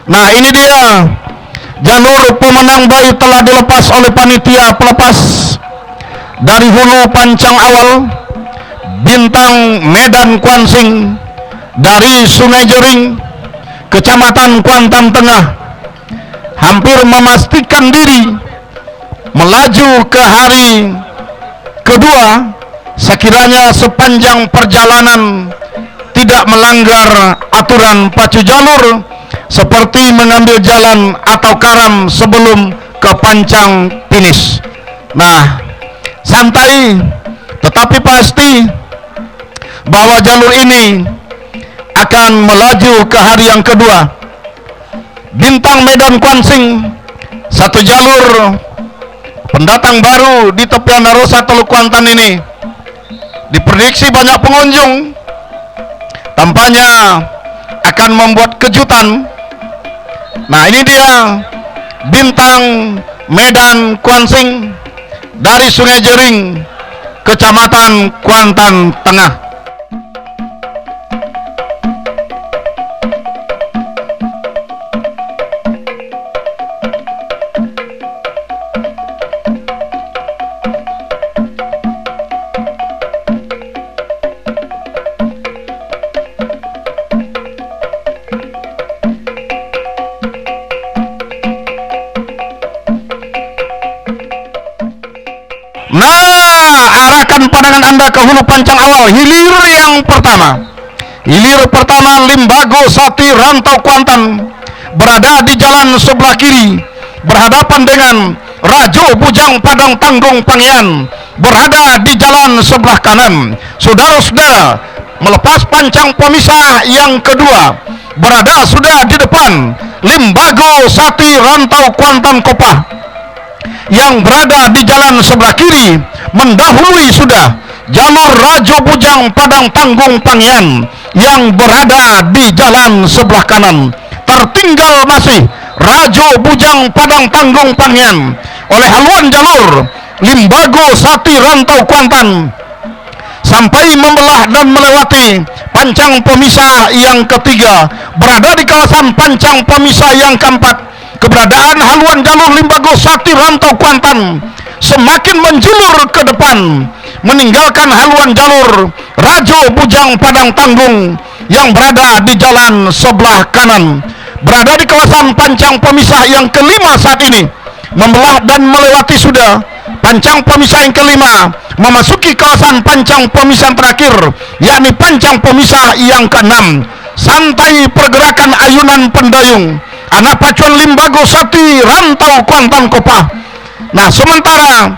Nah, ini dia jalur pemenang bayi telah dilepas oleh panitia pelepas. Dari hulu pancang awal Bintang Medan Kuansing, dari Sungai Jering Kecamatan Kuantan Tengah hampir memastikan diri melaju ke hari kedua sekiranya sepanjang perjalanan tidak melanggar aturan pacu jalur seperti mengambil jalan atau karam sebelum ke pancang finish. Nah, santai tetapi pasti bahwa jalur ini akan melaju ke hari yang kedua. Bintang Medan Kuansing, satu jalur pendatang baru di tepian Darosa Teluk Kuantan ini, diprediksi banyak pengunjung, tampaknya akan membuat kejutan. Nah, ini dia Bintang Medan Kuansing dari Sungai Jering Kecamatan Kuantan Tengah. Arahkan pandangan Anda ke hulu pancang awal, hilir yang pertama. Hilir pertama Limbago Sati Rantau Kuantan berada di jalan sebelah kiri, berhadapan dengan Rajo Bujang Padang Tanggung Pangyan berada di jalan sebelah kanan. Saudara-saudara, melepas pancang pemisah yang kedua berada sudah di depan Limbago Sati Rantau Kuantan Kopah yang berada di jalan sebelah kiri, mendahului sudah jalur Rajo Bujang Padang Tanggung Pangyan yang berada di jalan sebelah kanan. Tertinggal masih Rajo Bujang Padang Tanggung Pangyan oleh haluan jalur Limbago Sati Rantau Kuantan sampai membelah dan melewati pancang pemisah yang ketiga, berada di kawasan pancang pemisah yang keempat. Keberadaan haluan jalur Limbago Sati Rantau Kuantan semakin menjulur ke depan, meninggalkan haluan jalur Rajo Bujang Padang Tanggung yang berada di jalan sebelah kanan. Berada di kawasan pancang pemisah yang kelima saat ini, membelah dan melewati sudah pancang pemisah yang kelima, memasuki kawasan pancang pemisah terakhir, yakni pancang pemisah yang keenam. Santai pergerakan ayunan pendayung anak pacuan Limbago Sati Rantau Kuantan Kopah. Nah, sementara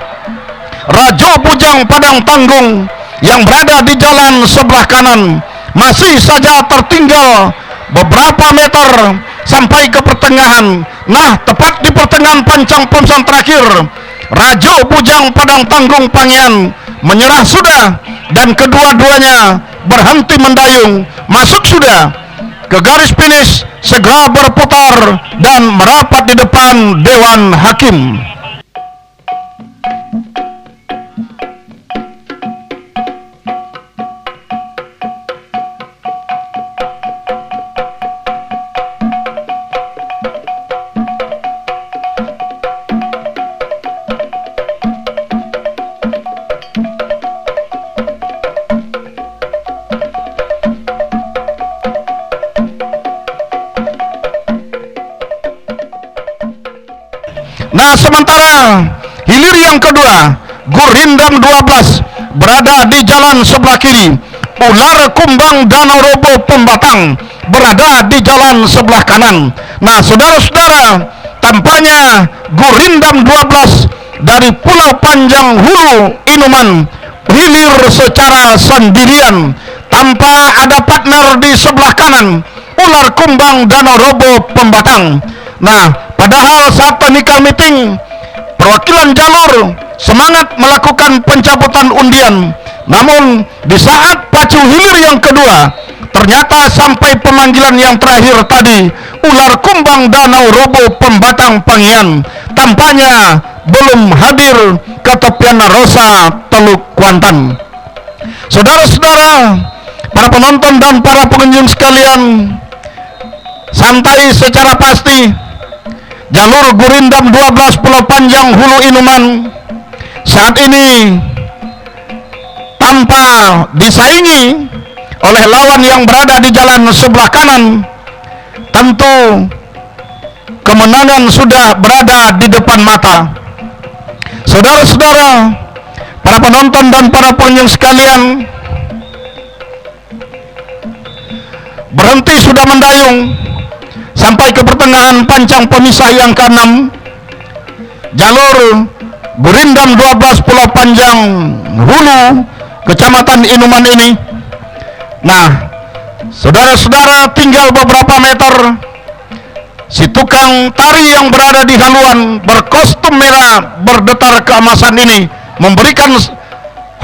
Rajo Bujang Padang Tanggung yang berada di jalan sebelah kanan masih saja tertinggal beberapa meter sampai ke pertengahan. Nah, tepat di pertengahan pancang pemisah terakhir, Rajo Bujang Padang Tanggung Pangyan menyerah sudah dan kedua-duanya berhenti mendayung, masuk sudah ke garis finish, segera berputar dan merapat di depan Dewan Hakim. Nah, sementara hilir yang kedua Gurindam 12 berada di jalan sebelah kiri, Ular Kumbang Danau Robo Pembatang berada di jalan sebelah kanan. Nah, saudara-saudara, tampaknya Gurindam 12 dari Pulau Panjang Hulu Inuman hilir secara sendirian tanpa ada partner di sebelah kanan, Ular Kumbang Danau Robo Pembatang. Nah, padahal saat technical meeting perwakilan jalur semangat melakukan pencabutan undian, namun di saat pacu hilir yang kedua ternyata sampai pemanggilan yang terakhir tadi, Ular Kumbang Danau Robo Pembatang Pangyan tampaknya belum hadir ke tepian Darosa Teluk Kuantan. Saudara-saudara, para penonton dan para pengunjung sekalian, santai secara pasti. Jalur Gurindam 12 Pulau Panjang Hulu Inuman saat ini tanpa disaingi oleh lawan yang berada di jalan sebelah kanan. Tentu kemenangan sudah berada di depan mata. Saudara-saudara, para penonton dan para pengunjung sekalian, berhenti sudah mendayung sampai ke pertengahan pancang pemisah yang ke-6. Jalur Gurindam 12 Pulau Panjang Hulu Kecamatan Inuman ini. Nah, saudara-saudara, tinggal beberapa meter, si tukang tari yang berada di haluan berkostum merah berdetar keemasan ini memberikan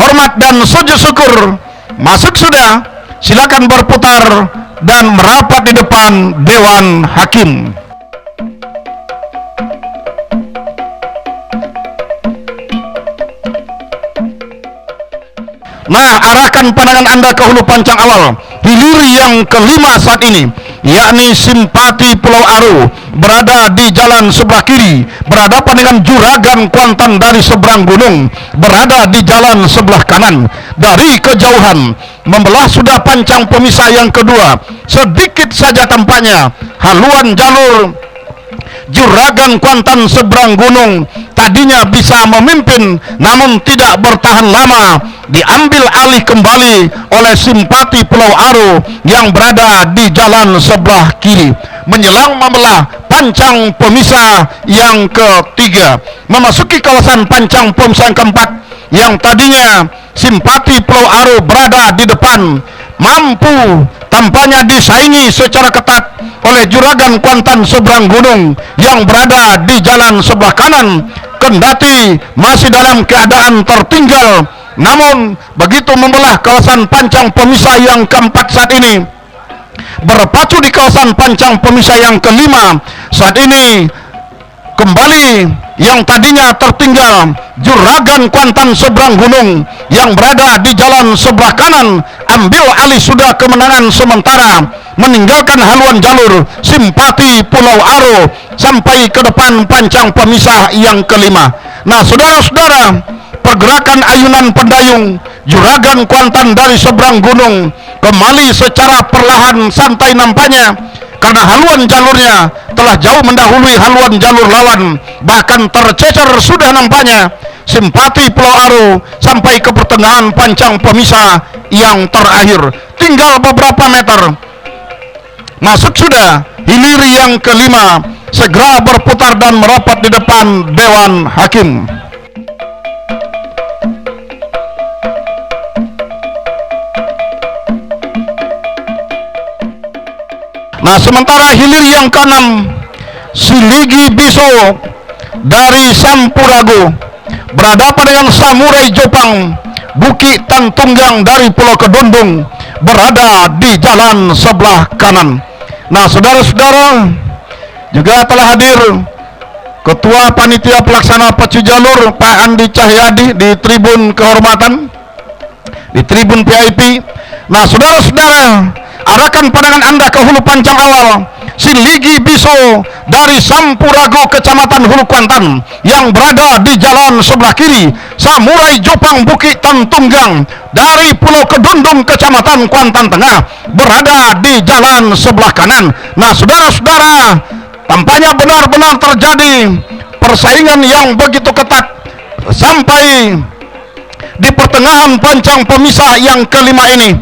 hormat dan sujud syukur. Masuk sudah, silakan berputar dan merapat di depan Dewan Hakim. Nah, arahkan pandangan Anda ke hulu pancang awal, hilir yang kelima saat ini, yakni Simpati Pulau Aro, berada di jalan sebelah kiri, berhadapan dengan Juragan Kuantan dari seberang gunung, berada di jalan sebelah kanan. Dari kejauhan membelah sudah pancang pemisah yang kedua, sedikit saja tampaknya haluan jalur Juragan Kuantan seberang gunung tadinya bisa memimpin, namun tidak bertahan lama, diambil alih kembali oleh Simpati Pulau Aro yang berada di jalan sebelah kiri. Menjelang membelah pancang pemisah yang ketiga, memasuki kawasan pancang pemisah yang keempat, yang tadinya Simpati Pulau Aro berada di depan, mampu tampaknya disaingi secara ketat oleh Juragan Kuantan seberang gunung yang berada di jalan sebelah kanan, kendati masih dalam keadaan tertinggal. Namun begitu membelah kawasan pancang pemisah yang keempat saat ini, berpacu di kawasan pancang pemisah yang kelima, saat ini kembali yang tadinya tertinggal Juragan Kuantan seberang gunung yang berada di jalan sebelah kanan ambil alih sudah kemenangan sementara, meninggalkan haluan jalur Simpati Pulau Aro sampai ke depan pancang pemisah yang kelima. Nah, saudara-saudara, pergerakan ayunan pendayung Juragan Kuantan dari seberang gunung kembali secara perlahan santai nampaknya, karena haluan jalurnya telah jauh mendahului haluan jalur lawan, bahkan tercecer sudah nampaknya Simpati Pulau Aro sampai ke pertengahan pancang pemisah yang terakhir. Tinggal beberapa meter, masuk sudah hilir yang kelima, segera berputar dan merapat di depan Dewan Hakim. Nah, sementara hilir yang ke-6, Siligi Biso dari Sampurago berhadapan dengan Samurai Jopang Buki Tantunggang dari Pulau Kedundung berada di jalan sebelah kanan. Nah, saudara-saudara, juga telah hadir Ketua Panitia Pelaksana Pacu Jalur Pak Andi Cahyadi di tribun kehormatan, di tribun VIP. Nah, saudara-saudara, arahkan pandangan Anda ke hulu pancang awal, Siligi Biso dari Sampurago Kecamatan Hulu Kuantan yang berada di jalan sebelah kiri, Samurai Jopang Bukit Tantunggang dari Pulau Kedundung Kecamatan Kuantan Tengah berada di jalan sebelah kanan. Nah, saudara-saudara, tampaknya benar-benar terjadi persaingan yang begitu ketat sampai di pertengahan pancang pemisah yang kelima ini.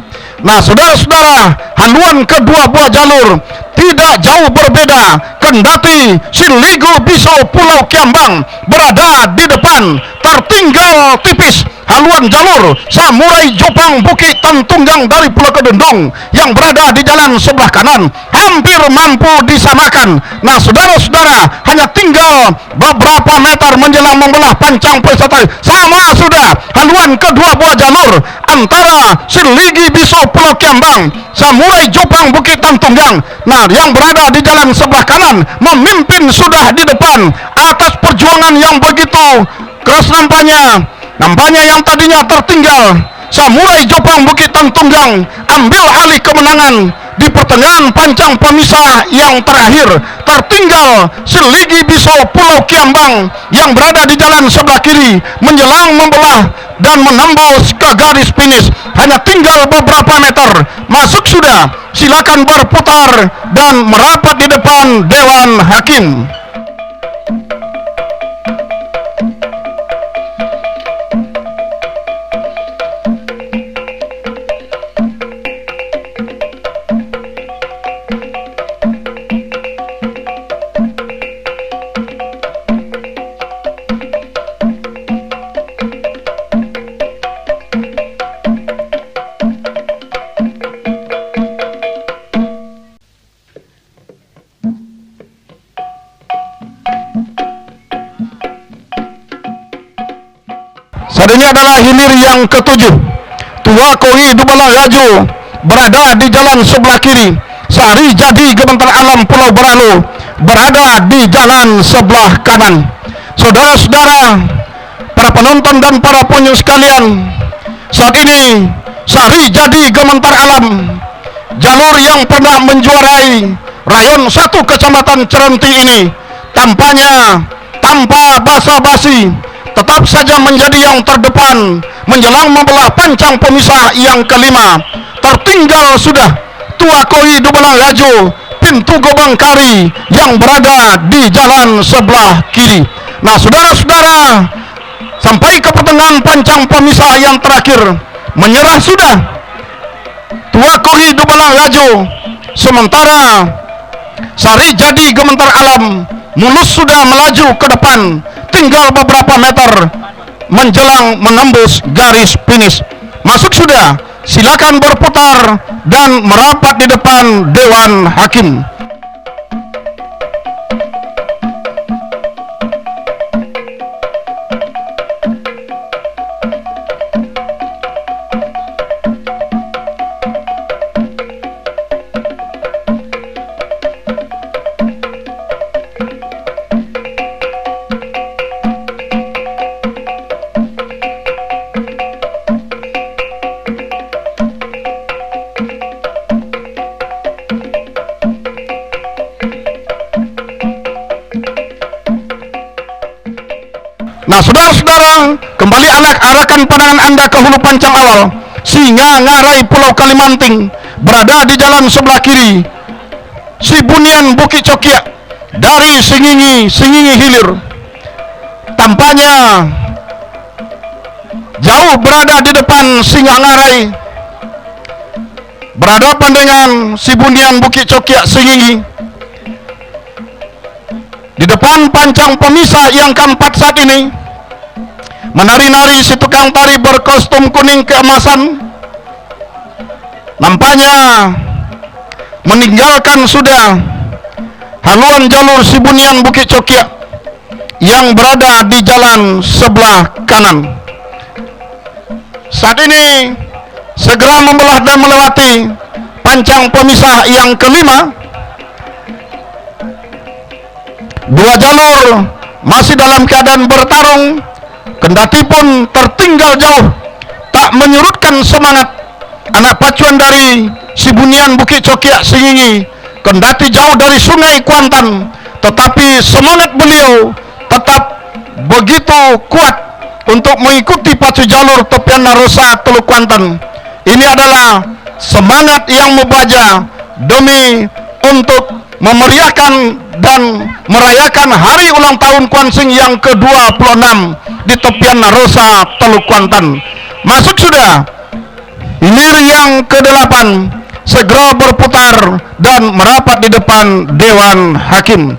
Nah, saudara-saudara, haluan kedua buah jalur tidak jauh berbeda, kendati Siligi Biso Pulau Kiambang berada di depan, tertinggal tipis haluan jalur Samurai Jopang Bukit Tantunggang dari Pulau Kedundung yang berada di jalan sebelah kanan, hampir mampu disamakan. Nah, saudara-saudara, hanya tinggal beberapa meter menjelang membelah pancang pemisah, sama sudah haluan kedua buah jalur antara Siligi Biso Pulau Kiambang, Samurai Jopang Bukit Tantunggang. Nah, yang berada di jalan sebelah kanan memimpin sudah di depan atas perjuangan yang begitu keras nampaknya yang tadinya tertinggal Samurai Jopang Bukit Tantunggang ambil alih kemenangan di pertengahan pancang pemisah yang terakhir tertinggal Siligi Biso Pulau Kiambang yang berada di jalan sebelah kiri menjelang membelah dan menembus ke garis finish. Hanya tinggal beberapa meter. Masuk sudah, silakan berputar dan merapat di depan Dewan Hakim. Saat ini adalah hilir yang ketujuh. Tua Koi Dubala Laju berada di jalan sebelah kiri. Sari Jadi Gementar Alam Pulau Beralu berada di jalan sebelah kanan. Saudara-saudara, para penonton dan para pengunjung sekalian, saat ini Sari Jadi Gementar Alam, jalur yang pernah menjuarai Rayon 1 Kecamatan Cerenti ini, tampaknya tanpa basa-basi tetap saja menjadi yang terdepan menjelang membelah pancang pemisah yang kelima. Tertinggal sudah Tua Koi Dubala Laju, pintu Gobang Kari yang berada di jalan sebelah kiri. Nah, saudara-saudara, sampai ke pertengahan pancang pemisah yang terakhir, menyerah sudah Tua Koi Dubala Laju, sementara Sari Jadi Gementar Alam mulus sudah melaju ke depan, tinggal beberapa meter menjelang menembus garis finish. Masuk sudah, silakan berputar dan merapat di depan Dewan Hakim. Nah, saudara-saudara, kembali arahkan pandangan Anda ke hulu pancang awal. Singa Ngarai Pulau Kalimanting berada di jalan sebelah kiri. Sibunian Bukit Cokiak dari Singingi Hilir tampaknya jauh berada di depan Singa Ngarai, berhadapan dengan Sibunian Bukit Cokiak Singingi. Di depan pancang pemisah yang keempat saat ini, menari-nari si tukang tari berkostum kuning keemasan, nampaknya meninggalkan sudah haluan jalur Sibunian Bukit Cokiak yang berada di jalan sebelah kanan. Saat ini segera membelah dan melewati pancang pemisah yang kelima. Dua jalur masih dalam keadaan bertarung, kendati pun tertinggal jauh, tak menyurutkan semangat anak pacuan dari Sibunian Bukit Cokiak Singingi. Kendati jauh dari Sungai Kuantan, tetapi semangat beliau tetap begitu kuat untuk mengikuti pacu jalur tepian Narosa Teluk Kuantan. Ini adalah semangat yang membaja demi untuk memeriahkan dan merayakan hari ulang tahun Kuansing yang ke-26 di tepian Narosa Teluk Kuantan. Masuk sudah hilir yang ke-8, segera berputar dan merapat di depan Dewan Hakim.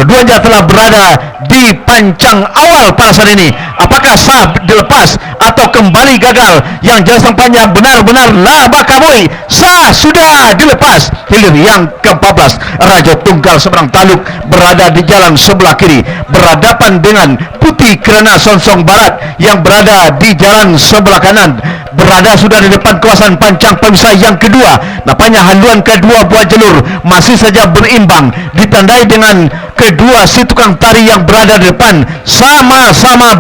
Keduanya telah berada di pancang awal pada saat ini. Apakah sah dilepas atau kembali gagal? Yang jelas tampaknya benar-benar laba kabui. Sah sudah dilepas. Hilir yang ke-14, Raja Tunggal Seberang Taluk berada di jalan sebelah kiri, berhadapan dengan Putih Kerana Sonsong Barat yang berada di jalan sebelah kanan. berada sudah di depan kawasan pancang pemisah yang kedua. Nampaknya haluan kedua buah jalur masih saja berimbang, ditandai dengan kedua si tukang tari yang berada di depan sama-sama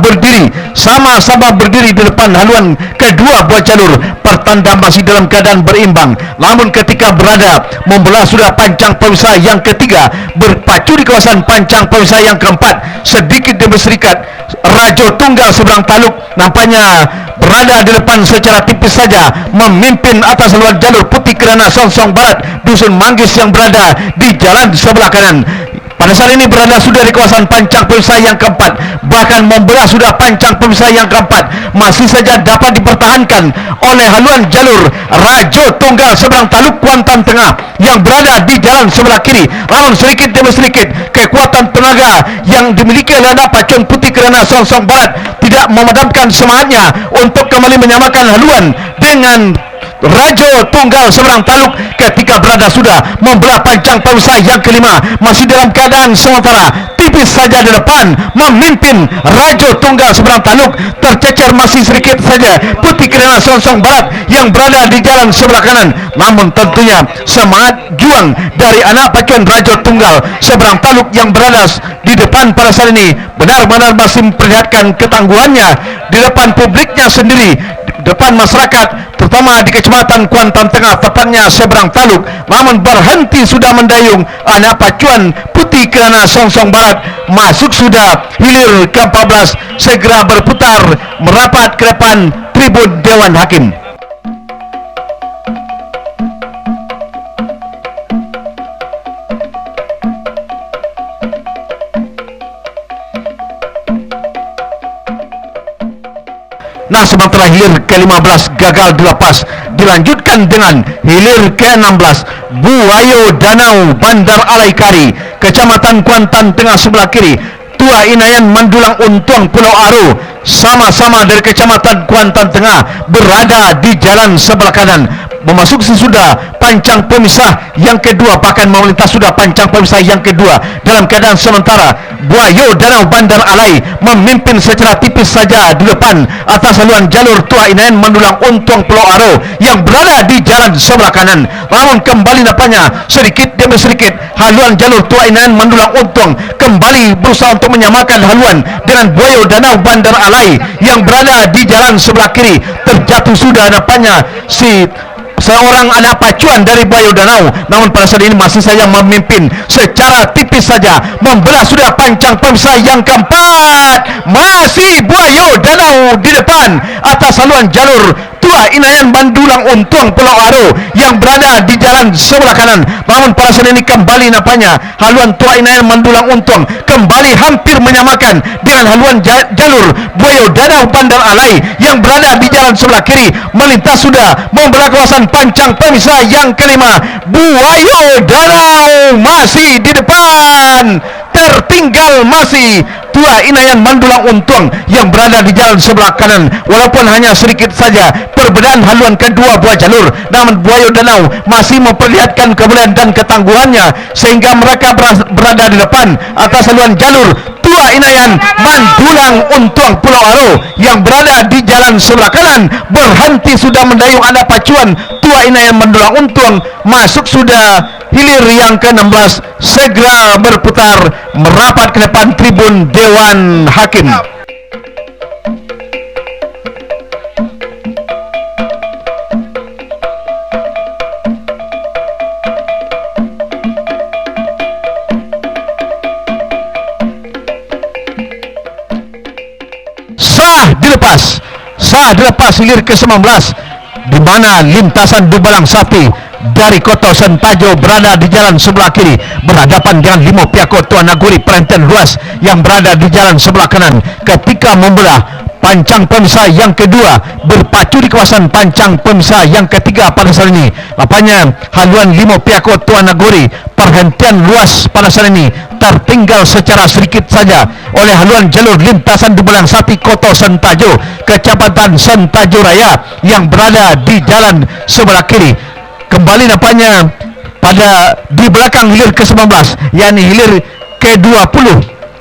berdiri di depan haluan kedua buah jalur. Pertanda masih dalam keadaan berimbang, namun ketika berada membelah sudah pancang pemisah yang ketiga, berpacu di kawasan pancang pemisah yang keempat, sedikit demi sedikit Rajo Tunggal Seberang Taluk nampaknya berada di depan secara tipis saja, memimpin atas haluan jalur Putih Kirana Songsong Barat Dusun Manggis yang berada di jalan sebelah kanan. Pada saat ini berada sudah di kawasan pancang pemisah yang keempat, bahkan membelah sudah pancang pemisah yang keempat, masih saja dapat dipertahankan oleh haluan jalur Rajo Tunggal Seberang Taluk Kuantan Tengah yang berada di jalan sebelah kiri. Namun sedikit demi sedikit kekuatan tenaga yang dimiliki oleh anak pacuan Putih Kirana Songsong Barat tidak memadamkan semangatnya untuk kembali menyamakan haluan dengan Rajo Tunggal Seberang Taluk ketika berada sudah membelah pancang pemisah yang kelima, masih dalam keadaan sementara tipis saja di depan, memimpin Rajo Tunggal Seberang Taluk, tercecer masih sedikit saja Putih Kirana Songsong Barat yang berada di jalan sebelah kanan. Namun tentunya semangat juang dari anak pacuan Rajo Tunggal Seberang Taluk yang berada di depan pada saat ini benar-benar masih memperlihatkan ketangguhannya di depan publiknya sendiri, di depan masyarakat, terutama di Kecamatan Kuantan Tengah, tepatnya Seberang Taluk. Namun berhenti sudah mendayung anak pacuan Putih Kirana Songsong Barat, masuk sudah hilir ke-14, segera berputar merapat ke depan tribun Dewan Hakim. Nah, sementara hilir ke-15 gagal dilepas, dilanjutkan dengan hilir ke-16 Buayo Danau Bandar Alaikari, Kecamatan Kuantan Tengah sebelah kiri, Tua Inayan Mandulang Untuang Pulau Aro, sama-sama dari Kecamatan Kuantan Tengah, berada di jalan sebelah kanan, memasuki sudah pancang pemisah yang kedua, bahkan melintas sudah pancang pemisah yang kedua dalam keadaan sementara. Buayo Danau Bandar Alai memimpin secara tipis saja di depan atas haluan jalur Tua Inayan Mandulang Untuang Pulau Aro yang berada di jalan sebelah kanan. Namun kembali nampaknya sedikit demi sedikit haluan jalur Tua Inayan Mandulang Untuang kembali berusaha untuk menyamakan haluan dengan Buayo Danau Bandar Alai yang berada di jalan sebelah kiri. Terjatuh sudah nampaknya seorang anak pacuan dari Buayo Danau, namun pada saat ini masih saja memimpin secara tipis saja, membelah sudah pancang pemisah yang keempat, masih Buayo Danau di depan atas haluan jalur Tua Inayan Mandulang Untuang Pulau Aro yang berada di jalan sebelah kanan. Namun pada saat ini kembali nampaknya haluan Tua Inayan Mandulang Untuang kembali hampir menyamakan dengan haluan jalur Buayo Danau Bandar Alai yang berada di jalan sebelah kiri, melintas sudah membelah kawasan pancang pemisah yang kelima. Buayo Danau masih di depan, tertinggal masih Tua Inayan Mandulang Untuang yang berada di jalan sebelah kanan, walaupun hanya sedikit saja perbedaan haluan kedua buah jalur, namun Buayo Danau masih memperlihatkan kebolehan dan ketangguhannya sehingga mereka berada di depan atas haluan jalur Tua Inayan Mandulang Untuang Pulau Aro yang berada di jalan sebelah kanan. Berhenti sudah mendayung anak pacuan Tua Inayan Mandulang Untuang, masuk sudah hilir yang ke-16, segera berputar merapat ke depan tribun Dewan Hakim. Sah dilepas hilir ke-19, di mana lintasan Dubalang Sapi dari Kota Sentajo berada di jalan sebelah kiri, berhadapan dengan Limo Piako Tuan Naguri Perhentian Luas yang berada di jalan sebelah kanan. Ketika membelah pancang pemisah yang kedua, berpacu di kawasan pancang pemisah yang ketiga pada saat ini, nampaknya haluan Limo Piako Tuan Naguri Perhentian Luas pada saat ini tertinggal secara sedikit saja oleh haluan jalur lintasan Dubalang Sapi Kota Sentajo, Kecamatan Sentajo Raya yang berada di jalan sebelah kiri. Kembali nampaknya pada di belakang hilir ke-19, yakni hilir ke-20,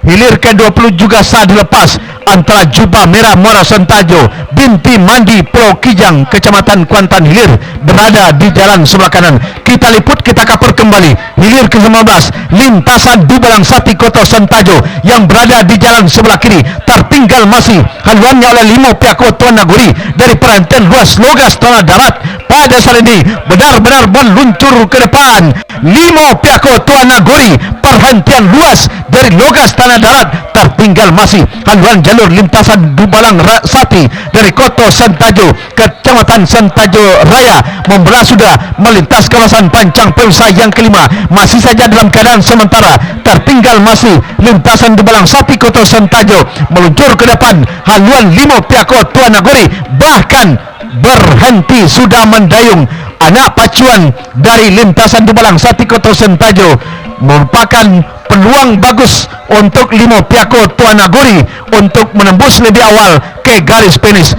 hilir ke-20 juga sah dilepas antara Jubah Merah Muara Sentajo binti Mandi Pulau Kijang Kecamatan Kuantan Hilir berada di jalan sebelah kanan. Kita liput, kita kapur kembali hilir ke-15 lintasan Dubalang Sati Kota Sentajo yang berada di jalan sebelah kiri tertinggal masih haluannya oleh 5 pihak Tuan Nagori dari perhentian ruas Logas Tanah Darat. Pada saat ini benar-benar meluncur ke depan 5 pihak Tuan Nagori perhentian luas dari Logas Tanah Darat tertinggal masih haluan jalur lintasan Dubalang Sati dari Kota Sentajo Kecamatan Sentajo Raya membelah sudah melintas kawasan Pancang Perusaha yang kelima masih saja dalam keadaan sementara tertinggal masih lintasan Dubalang Sati Kota Sentajo meluncur ke depan haluan 5 pihak Tuan Nagori bahkan berhenti sudah mendayung anak pacuan dari lintasan Dubalang Sati Kota Sentajo merupakan peluang bagus untuk 5 pihak Tuan Nagori untuk menembus lebih awal ke garis finish.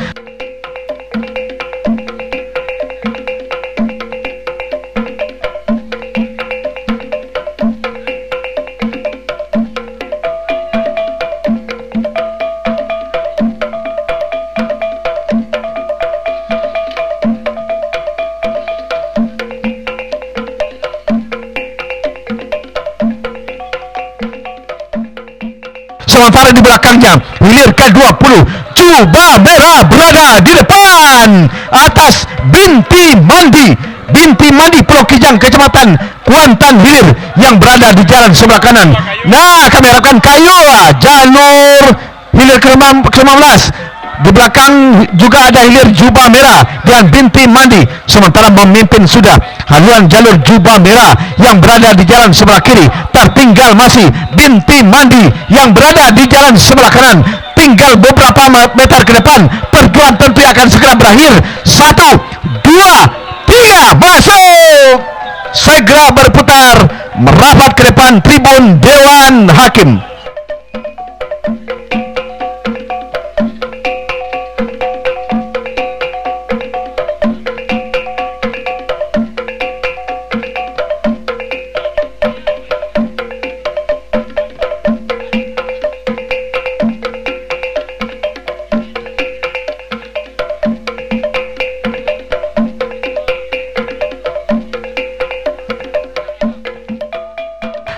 Sementara di belakangnya hilir ke-20 Jubah Merah berada di depan atas Binti Mandi Pulau Kijang Kecamatan Kuantan Hilir yang berada di jalan sebelah kanan. Nah, kami harapkan kayu jalur hilir ke-15. Di belakang juga ada hilir Jubah Merah dan Binti Mandi. Sementara memimpin sudah haluan jalur Jubah Merah yang berada di jalan sebelah kiri. Tertinggal masih Binti Mandi yang berada di jalan sebelah kanan. Tinggal beberapa meter ke depan. Perjuangan tentu akan segera berakhir. 1, 2, 3, masuk. Segera berputar merapat ke depan tribun Dewan Hakim.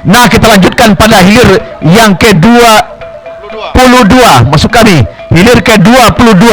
Nah, kita lanjutkan pada hilir yang ke-22 masuk kami hilir ke-22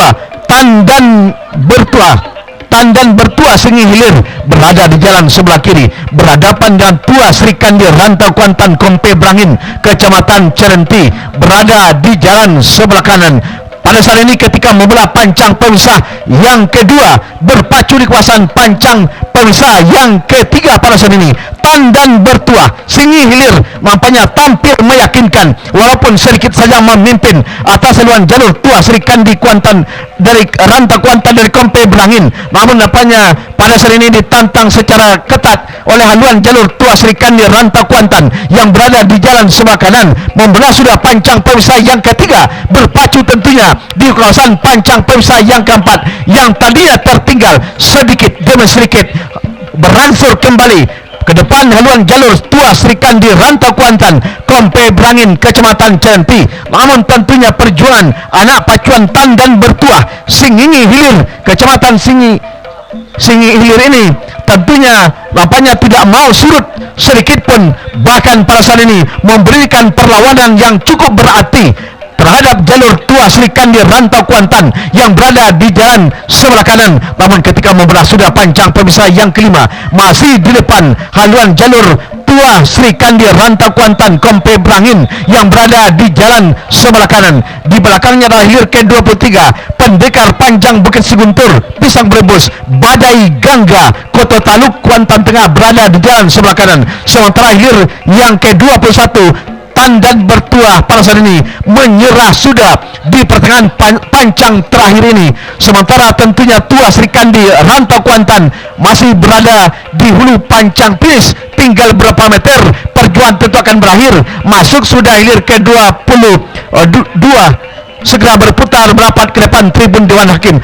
Tandan Bertua Sengi Hilir berada di jalan sebelah kiri berhadapan dengan Tua Sri Kandi Rantau Kuantan Kompe Brangin Kecamatan Cerenti berada di jalan sebelah kanan. Pada saat ini ketika membelah Pancang Pemisah yang kedua berpacu di kawasan Pancang Pemisah yang ketiga pada saat ini Tandan Bertua Sengi Hilir nampaknya tampil meyakinkan walaupun sedikit saja memimpin atas haluan jalur Tua Sri Kandi Kuantan dari Rantau Kuantan dari Kompe Brangin, namun nampaknya pada saat ini ditantang secara ketat oleh haluan jalur Tua Sri Kandi Rantau Kuantan yang berada di jalan sebelah kanan membelah sudah Pancang Pemisah yang ketiga berpacu tentunya di kawasan Pancang Pemisah yang keempat yang tadinya tertinggal sedikit demi sedikit berangsur kembali ke depan haluan jalur Tua Sri Kandi Rantau Kuantan Kompe Brangin Kecamatan Cerenti. Namun tentunya perjuangan anak pacuan Tandan Bertua Sengi Hilir Kecamatan Sengi Hilir ini tentunya nampaknya tidak mau surut sedikit pun, bahkan pada saat ini memberikan perlawanan yang cukup berarti terhadap jalur Tua Sri Kandi Rantau Kuantan yang berada di jalan sebelah kanan. Namun ketika membelah sudah Pancang Pemisah yang kelima masih di depan haluan jalur Tua Sri Kandi Rantau Kuantan Kompe Brangin yang berada di jalan sebelah kanan. Di belakangnya adalah hilir ke-23 Pendekar Panjang Bukit Siguntur Pisang Brebes Badai Gangga Kota Taluk Kuantan Tengah berada di jalan sebelah kanan. Sementara hilir yang ke-21 Tandan Bertua pada saat ini menyerah sudah di pertengahan pancang terakhir ini. Sementara tentunya Tua Sri Kandi Rantau Kuantan masih berada di hulu pancang finish, tinggal berapa meter perjuangan tentu akan berakhir. Masuk sudah hilir ke-22 segera berputar merapat ke depan tribun Dewan Hakim.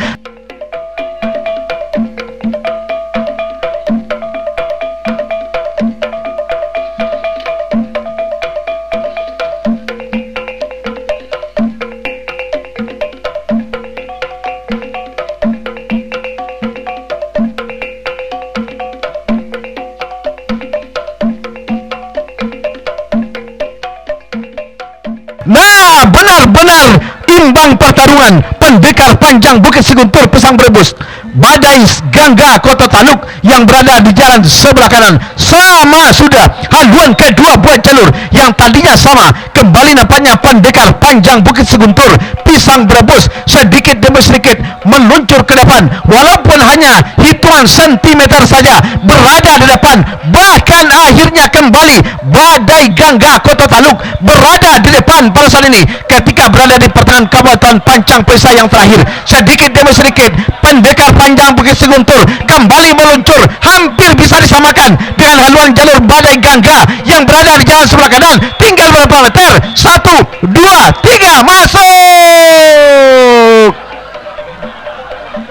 benar imbang pertarungan Pendekar Panjang Bukit Seguntur Pisang Brebes, Badai Gangga Kota Taluk yang berada di jalan sebelah kanan. Sama sudah haluan kedua buah jalur yang tadinya sama, kembali nampaknya Pendekar Panjang Bukit Seguntur Pisang Brebes sedikit demi sedikit meluncur ke depan, walaupun hanya hitungan sentimeter saja berada di depan. Bahkan akhirnya kembali Badai Gangga Kota Taluk berada di depan pada saat ini ketika berada di pertengahan Kabupaten Pancang Pesa yang terakhir. Sedikit demi sedikit Pendekar Panjang Bukit Seguntur kembali meluncur, hampir bisa disamakan dengan haluan jalur Badai Gangga yang berada di jalan sebelah kanan. Tinggal berapa meter? 1, 2, 3, masuk.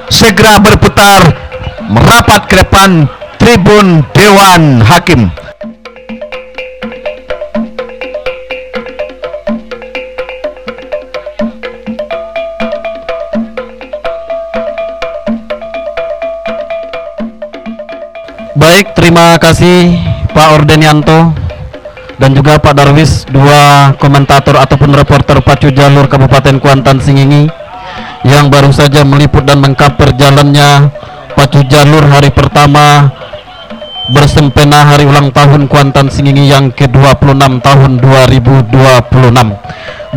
Segera berputar merapat ke depan tribun Dewan Hakim. Baik, terima kasih Pak Ordenianto dan juga Pak Darwis, dua komentator ataupun reporter Pacu Jalur Kabupaten Kuantan Singingi yang baru saja meliput dan mengcover jalannya Pacu Jalur hari pertama bersempena hari ulang tahun Kuantan Singingi yang ke-26 tahun 2026.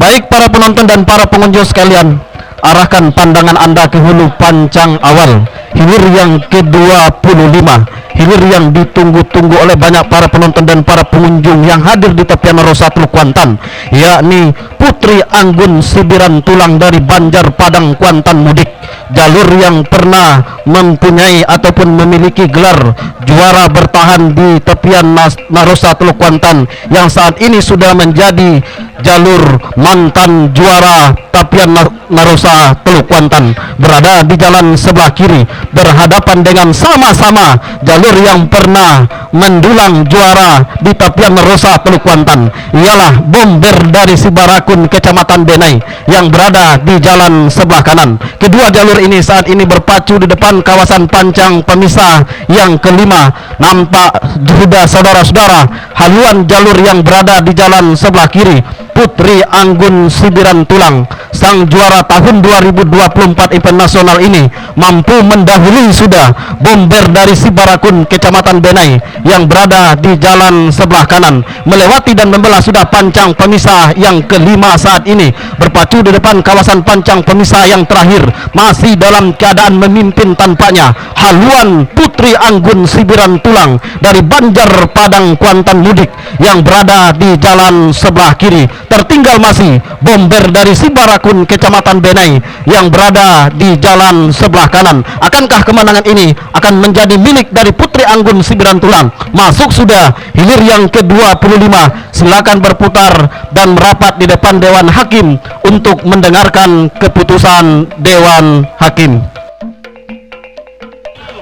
Baik para penonton dan para pengunjung sekalian, arahkan pandangan Anda ke hulu Pancang Awal, hilir yang ke-25, hilir yang ditunggu-tunggu oleh banyak para penonton dan para pengunjung yang hadir di tepian Rosa Teluk Kuantan, yakni Putri Anggun Sibiran Tulang dari Banjar Padang Kuantan mudik. Jalur yang pernah mempunyai ataupun memiliki gelar juara bertahan di tepian Narosa Teluk Kuantan yang saat ini sudah menjadi jalur mantan juara tepian Narosa Teluk Kuantan, berada di jalan sebelah kiri berhadapan dengan sama-sama jalur yang pernah mendulang juara di tepian Narosa Teluk Kuantan, ialah Bomber dari Sibarakun Kecamatan Benai yang berada di jalan sebelah kanan. Kedua jalur ini saat ini berpacu di depan kawasan Pancang Pemisah yang kelima. Nampak sudah saudara-saudara haluan jalur yang berada di jalan sebelah kiri, Putri Anggun Sibiran Tulang, sang juara tahun 2024 event nasional ini, mampu mendahului sudah Bomber dari Sibarakun Kecamatan Benai yang berada di jalan sebelah kanan, melewati dan membelah sudah Pancang Pemisah yang kelima saat ini, berpacu di depan kawasan Pancang Pemisah yang terakhir, masih dalam keadaan memimpin tampaknya haluan Putri Anggun Sibiran Tulang dari Banjar Padang Kuantan mudik yang berada di jalan sebelah kiri. Tertinggal masih Bomber dari Sibarakun Kecamatan Benai yang berada di jalan sebelah kanan. Akankah kemenangan ini akan menjadi milik dari Putri Anggun Sibiran Tulang? Masuk sudah hilir yang ke-25. Silakan berputar dan merapat di depan Dewan Hakim untuk mendengarkan keputusan Dewan Hakim.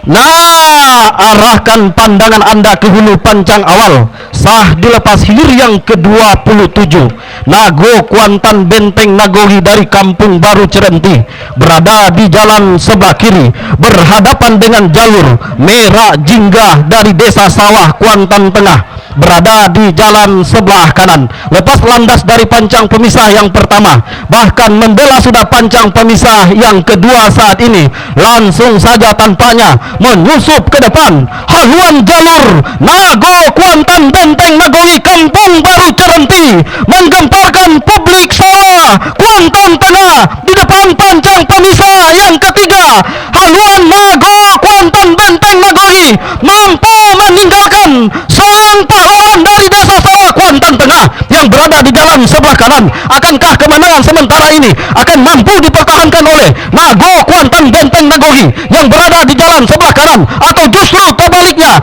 Nah, arahkan pandangan Anda ke hulu Pancang Awal. Sah dilepas hilir yang ke-27. Nago Kuantan Benteng Nagohi dari Kampung Baru Cerenti berada di jalan sebelah kiri berhadapan dengan jalur Merah Jingga dari Desa Sawah Kuantan Tengah berada di jalan sebelah kanan. Lepas landas dari Pancang Pemisah yang pertama, bahkan membela sudah Pancang Pemisah yang kedua saat ini, langsung saja tampaknya menyusup ke depan haluan jalur Nago Kuantan Benteng Nagowi Kampung Baru Cerenti menggemparkan publik Sawah Kuantan Tengah di depan Pancang Pemisah yang ketiga. Haluan Nago Kuantan Benteng Nagowi mampu meninggalkan sang pahlawan dari Desa Sawah Kuantan Tengah yang berada di jalan sebelah kanan. Akankah kemenangan sementara ini akan mampu dipertahankan oleh Nago Kuantan Benteng Nagohi yang berada di jalan sebelah kanan, atau justru sebaliknya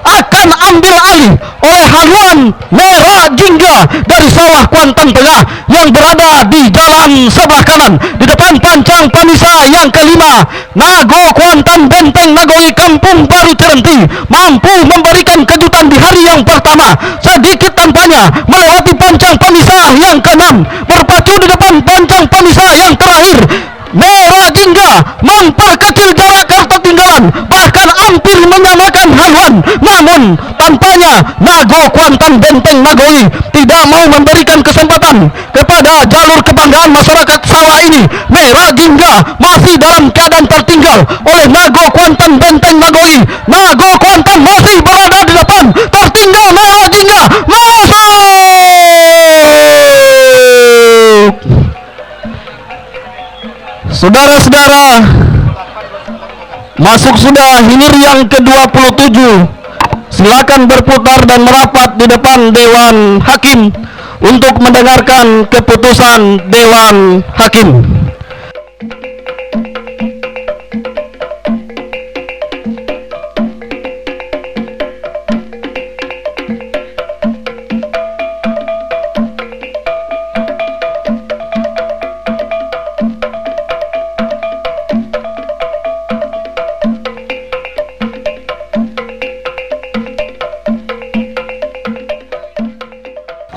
akan ambil alih oleh haluan Merah Jingga dari Sawah Kuantan Tengah yang berada di jalan sebelah kanan di depan Pancang Pemisah yang kelima. Nago Kuantan Benteng Nagowi Kampung Baru Cerenti mampu memberikan kejutan di hari yang pertama, sedikit tampaknya melewati Pancang Pemisah yang keenam, berpacu di depan Pancang Pemisah yang terakhir. Merah Jingga memperkecil jarak ketertinggalan, bahkan hampir menyamakan haluan, namun tampaknya Nago Kuantan Benteng Nagoi tidak mau memberikan kesempatan kepada jalur kebanggaan masyarakat sawah ini. Merah Jingga masih dalam keadaan tertinggal oleh Nago Kuantan Benteng Nagoi. Nago Kuantan masih berada di depan, tertinggal Merah Jingga masuk. Saudara-saudara, masuk sudah hilir yang ke-27. Silakan berputar dan merapat di depan Dewan Hakim untuk mendengarkan keputusan Dewan Hakim.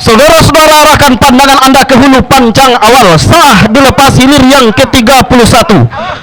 Saudara-saudara, arahkan pandangan Anda ke hulu pancang awal. Sah dilepas hilir yang ke-31.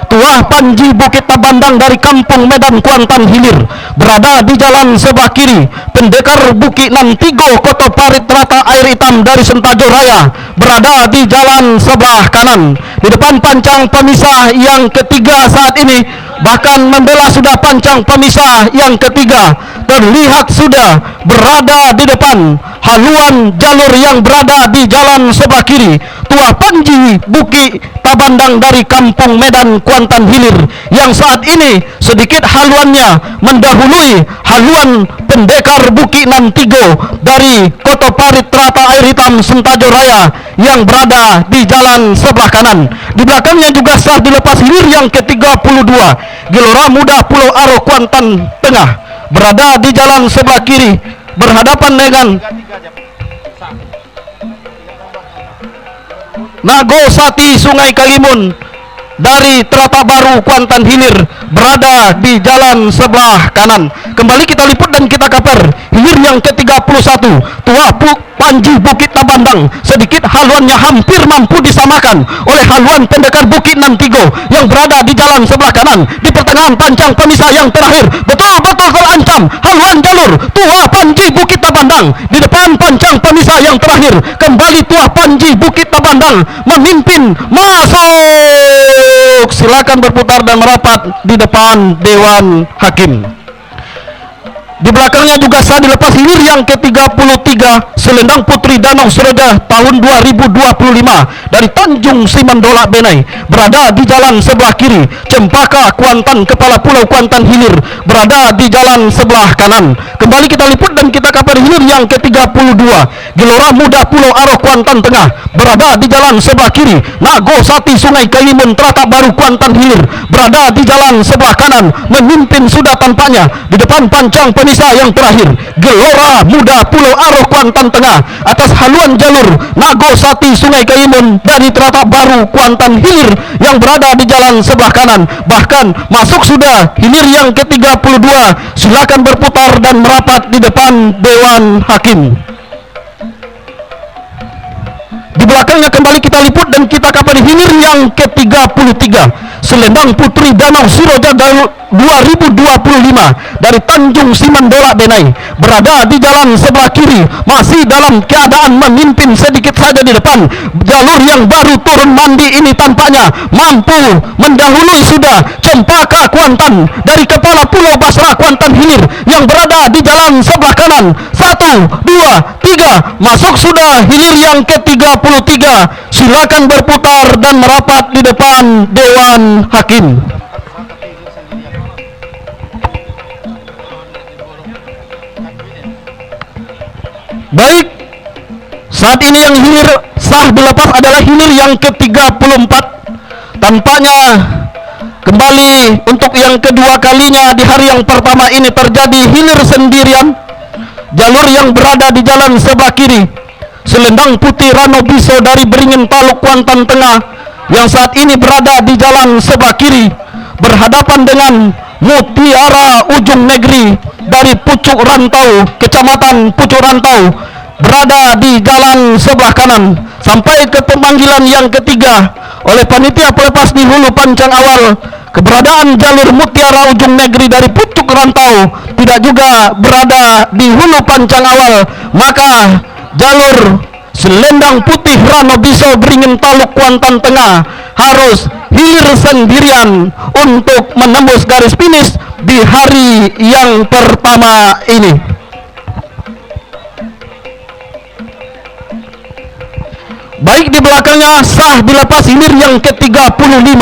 Tuah Panji Bukit Tabandang dari Kampung Medan Kuantan Hilir berada di jalan sebelah kiri. Pendekar Bukit Nantigo Koto Parit Rata Air Hitam dari Sentajo Raya berada di jalan sebelah kanan. Di depan pancang pemisah yang ketiga saat ini, bahkan membela sudah pancang pemisah yang ketiga, terlihat sudah berada di depan haluan jalur yang berada di jalan sebelah kiri. Tuah Panji Bukit Tabandang dari Kampung Medan Kuantan Hilir yang saat ini sedikit haluannya mendahului haluan Pendekar Bukit Nantigo dari Koto Parit Rata Air Hitam Sentajo Raya yang berada di jalan sebelah kanan. Di belakangnya juga sah dilepas hilir yang ke-32. Gelora Muda Pulau Aro Kuantan Tengah berada di jalan sebelah kiri berhadapan dengan Nago Sati Sungai Kalimun dari Telapak Baru Kuantan Hilir berada di jalan sebelah kanan. Kembali kita liput dan kita kaper hilir yang ke-31. Tuah Panji Bukit Tabandang sedikit haluannya hampir mampu disamakan oleh haluan Pendekar Bukit Nantigo yang berada di jalan sebelah kanan. Di pertengahan pancang pemisah yang terakhir betul-betul terancam haluan jalur Tuah Panji Bukit Tabandang. Di depan pancang pemisah yang terakhir kembali Tuah Panji Bukit Tabandang memimpin masuk. Silakan berputar dan merapat di depan Dewan Hakim. Di belakangnya juga sah dilepas hilir yang ke-33. Selendang Putri Danau Seroja tahun 2025 dari Tanjung Simandolak Benai berada di jalan sebelah kiri. Cempaka Kuantan Kepala Pulau Kuantan Hilir berada di jalan sebelah kanan. Kembali kita liput dan kita kabar hilir yang ke-32. Gelora Muda Pulau Aro Kuantan Tengah berada di jalan sebelah kiri. Nago Sati Sungai Kalimun Telapak Baru Kuantan Hilir berada di jalan sebelah kanan memimpin sudah tampaknya. Di depan pancang pemisah yang terakhir Gelora Muda Pulau Aro Kuantan Tengah atas haluan jalur Nago Sati Sungai Kalimun dari Telapak Baru Kuantan Hilir yang berada di jalan sebelah kanan. Bahkan masuk sudah hilir yang ke-32. Silakan berputar dan merapat di depan Dewan Hakim. Di belakangnya kembali kita liput dan kita kabar hilir yang ke-33. Selendang Putri Danau Seroja 2025 dari Tanjung Simandolak Benai berada di jalan sebelah kiri masih dalam keadaan memimpin sedikit saja di depan. Jalur yang baru turun mandi ini tampaknya mampu mendahului sudah Cempaka Kuantan dari Kepala Pulau Basrah Kuantan Hilir yang berada di jalan sebelah kanan. 1, 2, 3 masuk sudah hilir yang ke-33. Silakan berputar dan merapat di depan Dewan Hakim. Baik, saat ini yang hilir sah dilepas adalah hilir yang ke-34. Tampaknya kembali untuk yang kedua kalinya di hari yang pertama ini terjadi hilir sendirian. Jalur yang berada di jalan sebelah kiri Selendang Putih Rano Biso dari Beringin Taluk Kuantan Tengah yang saat ini berada di jalan sebelah kiri berhadapan dengan Mutiara Ujung Negeri dari Pucuk Rantau, Kecamatan Pucuk Rantau, berada di jalan sebelah kanan. Sampai ke pemanggilan yang ketiga oleh panitia pelepas di hulu pancang awal, keberadaan jalur mutiara ujung negeri dari Pucuk Rantau tidak juga berada di hulu Pancang Awal, maka jalur Selendang Putih Rano Biso Beringin Taluk Kuantan Tengah harus hilir sendirian untuk menembus garis finish di hari yang pertama ini. Baik, di belakangnya sah dilepas hilir yang ke-35